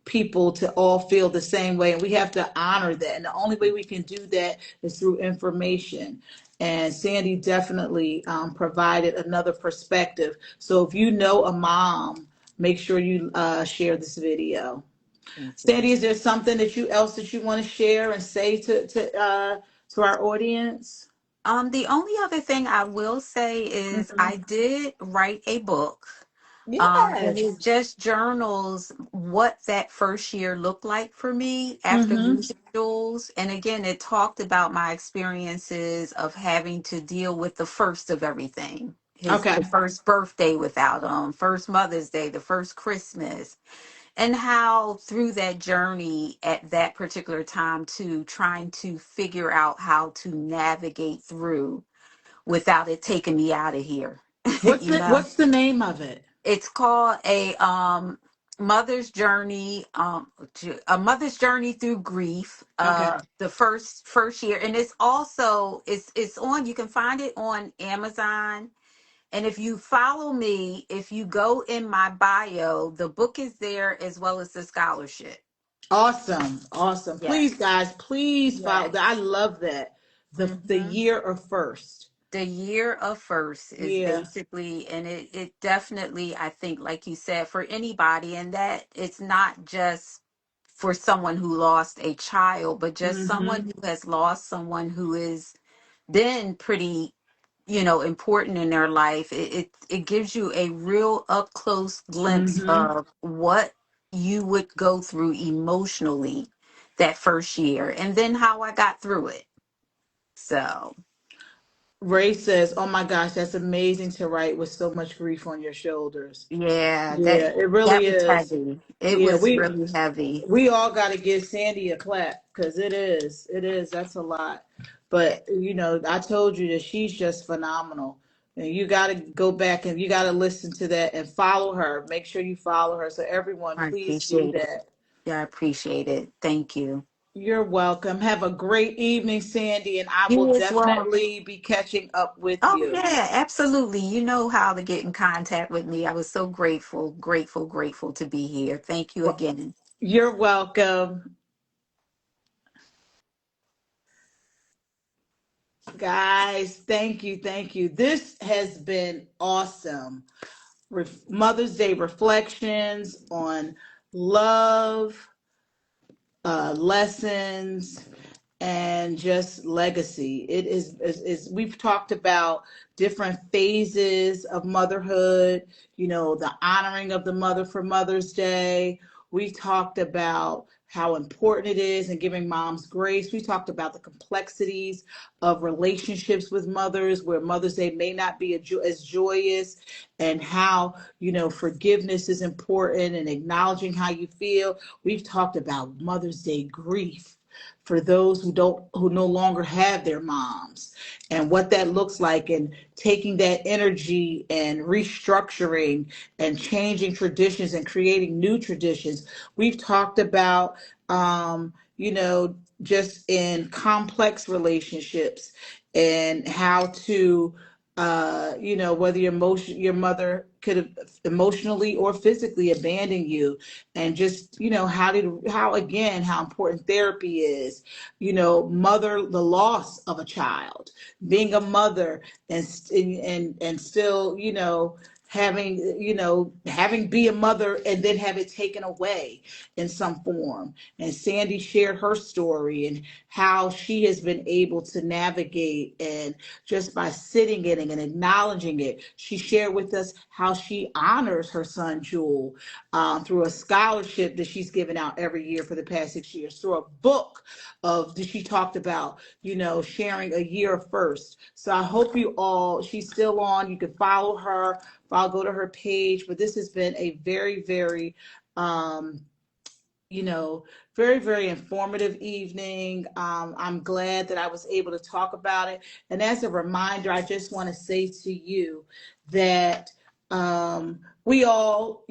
people to all feel the same way. And we have to honor that. And the only way we can do that is through information. And Sandy definitely provided another perspective. So if you know a mom, make sure you share this video. Thank you. Sandy, is there something that you want to share and say to our audience? The only other thing I will say is Mm-hmm. I did write a book. And Yes. it just journals what that first year looked like for me after Mm-hmm. losing Jules. And again, it talked about my experiences of having to deal with the first of everything. Okay. The first birthday without him, first Mother's Day, the first Christmas, and how through that journey at that particular time to trying to figure out how to navigate through without it taking me out of here. What's you the know What's the name of it? it's called mother's journey a mother's journey through grief, Okay. the first year. And it's also it's on, you can find it on Amazon. And if you follow me, if you go in my bio, the book is there as well as the scholarship. Awesome. Awesome. Yes. Please, guys, please follow. Yes. I love that. The Hmm. year of first. The year of first is Yeah. basically, and it definitely, I think, like you said, for anybody, and that it's not just for someone who lost a child, but just someone Mm-hmm. who has lost someone who has been pretty, important in their life. It gives you a real up close glimpse Mm-hmm. of what you would go through emotionally that first year, and then how I got through it. So Ray says, "Oh my gosh, that's amazing to write with so much grief on your shoulders." yeah, Yeah, it really that was is. heavy. It Yeah, was really heavy. we all got to give Sandy a clap because it is. That's a lot. But I told you that she's just phenomenal, and you got to go back and you got to listen to that and follow her. Make sure you follow her. So everyone, I please do appreciate it. that. Yeah, I appreciate it. Thank you. You're welcome. Have a great evening, Sandy, and I will You as well. definitely be catching up with Oh you. yeah, absolutely. You know how to get in contact with me. I was so grateful, grateful, grateful to be here. Thank you Well, again. you're welcome, guys. Thank you, thank you. This has been awesome. Mother's Day reflections on love, lessons, and just legacy. It is we've talked about different phases of motherhood, the honoring of the mother for Mother's Day. We talked about how important it is and giving moms grace. We talked about the complexities of relationships with mothers where Mother's Day may not be as joyous, and how, forgiveness is important and acknowledging how you feel. We've talked about Mother's Day grief for those who no longer have their moms, and what that looks like, and taking that energy and restructuring and changing traditions and creating new traditions. We've talked about just in complex relationships and how to whether your mother could have emotionally or physically abandoned you, and just how important therapy is. The loss of a child, being a mother, and still having be a mother and then have it taken away in some form. And Sandy shared her story and how she has been able to navigate, and just by sitting in it and acknowledging it. She shared with us how she honors her son Jewel through a scholarship that she's given out every year for the past 6 years, through a book of that she talked about, sharing a year first. So I hope you all, she's still on. You can follow her. I'll go to her page. But this has been a very, very you know, very, very informative evening. I'm glad that I was able to talk about it. And as a reminder, I just want to say to you that we all,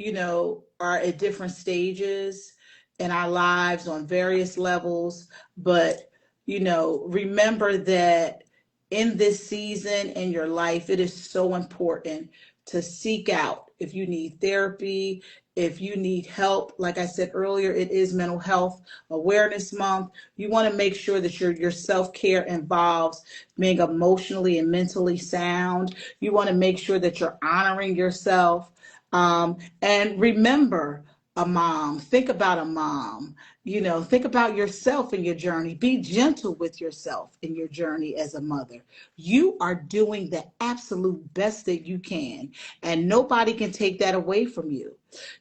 are at different stages in our lives on various levels. But, remember that in this season in your life, it is so important to seek out if you need therapy, if you need help. Like I said earlier, it is Mental Health Awareness Month. You want to make sure that your self-care involves being emotionally and mentally sound. You want to make sure that you're honoring yourself. And remember, a mom. Think about a mom. Think about yourself in your journey. Be gentle with yourself in your journey as a mother. You are doing the absolute best that you can, and nobody can take that away from you.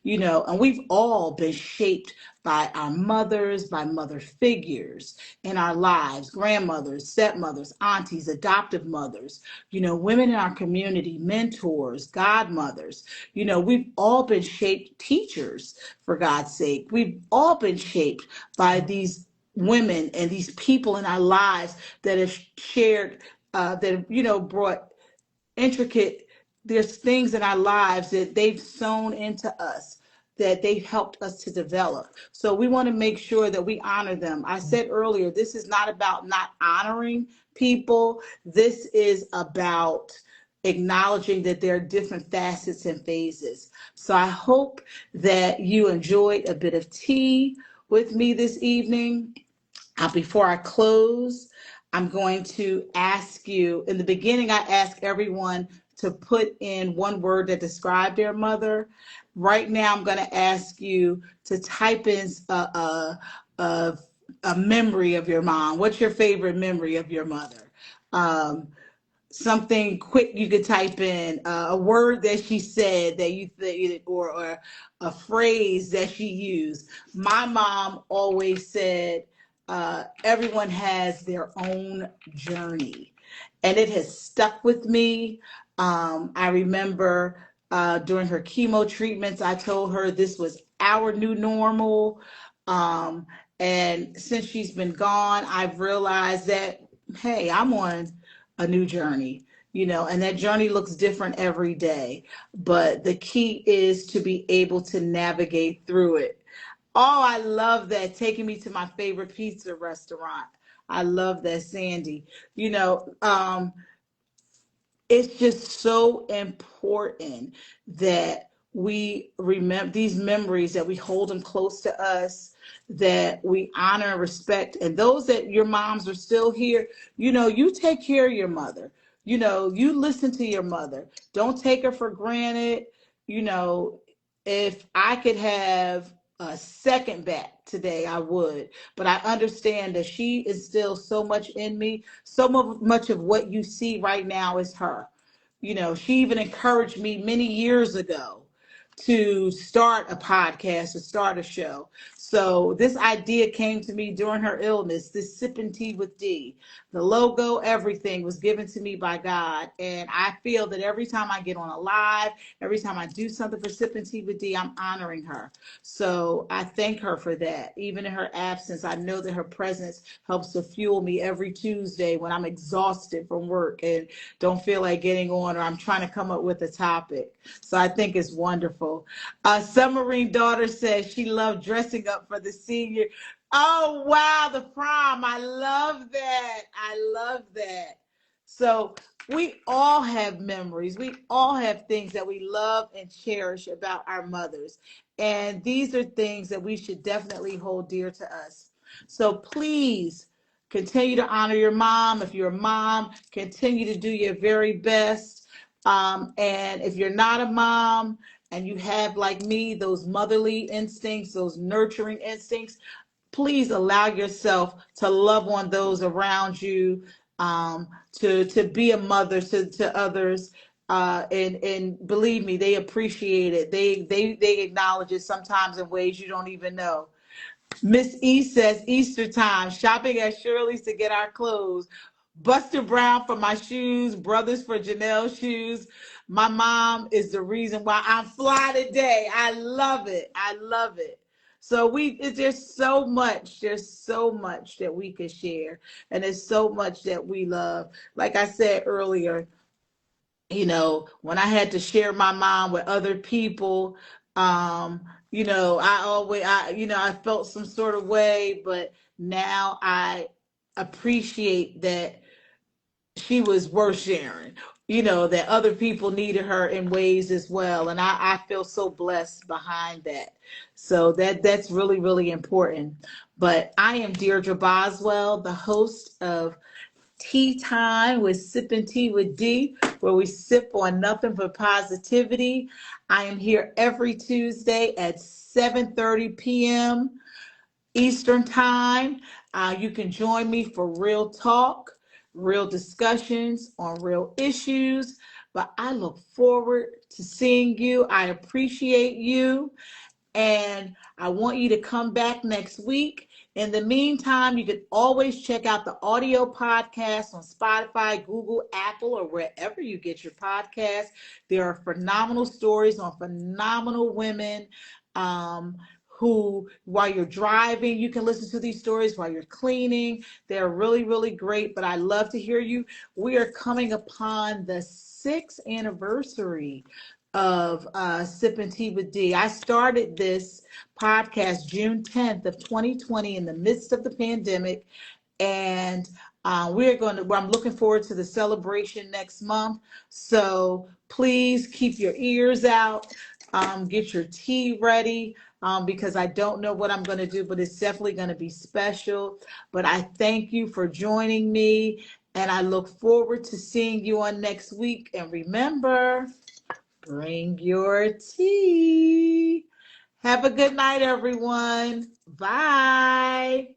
And we've all been shaped by our mothers, by mother figures in our lives, grandmothers, stepmothers, aunties, adoptive mothers, women in our community, mentors, godmothers. We've all been shaped, teachers, for God's sake. We've all been shaped by these women and these people in our lives that have shared, that have, brought intricate, there's things in our lives that they've sown into us, that they've helped us to develop. So we want to make sure that we honor them. I said earlier, this is not about not honoring people. This is about acknowledging that there are different facets and phases. So I hope that you enjoyed a bit of tea with me this evening. Before I close, I'm going to ask you, in the beginning, I ask everyone to put in one word that described their mother. Right now, I'm going to ask you to type in a memory of your mom. What's your favorite memory of your mother? Something quick you could type in, a word that she said that you think, or a phrase that she used. My mom always said, everyone has their own journey, and it has stuck with me. I remember during her chemo treatments, I told her this was our new normal. And since she's been gone, I've realized that, hey, I'm on a new journey, and that journey looks different every day. But the key is to be able to navigate through it. Oh, I love that. Taking me to my favorite pizza restaurant. I love that, Sandy. You know, um, it's just so important that we remember these memories, that we hold them close to us, that we honor and respect. And those that your moms are still here, you take care of your mother. You listen to your mother. Don't take her for granted. You know, if I could have a second back today, I would. But I understand that she instills so much in me. So much of what you see right now is her. She even encouraged me many years ago to start a podcast, to start a show. So this idea came to me during her illness, this Sipping Tea with D. The logo, everything was given to me by God. And I feel that every time I get on a live, every time I do something for Sipping Tea with D, I'm honoring her. So I thank her for that. Even in her absence, I know that her presence helps to fuel me every Tuesday when I'm exhausted from work and don't feel like getting on, or I'm trying to come up with a topic. So I think it's wonderful. Submarine Daughter says she loved dressing up for the senior. Oh, wow, the prom. I love that. I love that. So we all have memories. We all have things that we love and cherish about our mothers. And these are things that we should definitely hold dear to us. So please continue to honor your mom. If you're a mom, continue to do your very best. And if you're not a mom and you have, like me, those motherly instincts, those nurturing instincts, please allow yourself to love on those around you, to be a mother to others. And believe me, they appreciate it. They acknowledge it sometimes in ways you don't even know. Miss E says Easter time, shopping at Shirley's to get our clothes. Buster Brown for my shoes, brothers for Janelle's shoes. My mom is the reason why I'm fly today. I love it. I love it. So there's so much that we could share. And there's so much that we love. Like I said earlier, when I had to share my mom with other people, I felt some sort of way, but now I appreciate that she was worth sharing, that other people needed her in ways as well. And I feel so blessed behind that. So that's really, really important. But I am Deirdre Boswell, the host of Tea Time with Sipping Tea with D, where we sip on nothing but positivity. I am here every Tuesday at 7:30 p.m. Eastern Time. You can join me for real talk, real discussions on real issues. But I look forward to seeing you. I appreciate you. And I want you to come back next week. In the meantime, you can always check out the audio podcast on Spotify, Google, Apple, or wherever you get your podcasts. There are phenomenal stories on phenomenal women who, while you're driving, you can listen to these stories while you're cleaning. They're really, really great, but I love to hear you. We are coming upon the 6th anniversary of Sipping Tea with D. I started this podcast June 10th of 2020 in the midst of the pandemic, and I'm looking forward to the celebration next month. So please keep your ears out, get your tea ready, because I don't know what I'm going to do, but it's definitely going to be special. But I thank you for joining me, and I look forward to seeing you on next week. And remember, bring your tea. Have a good night, everyone. Bye.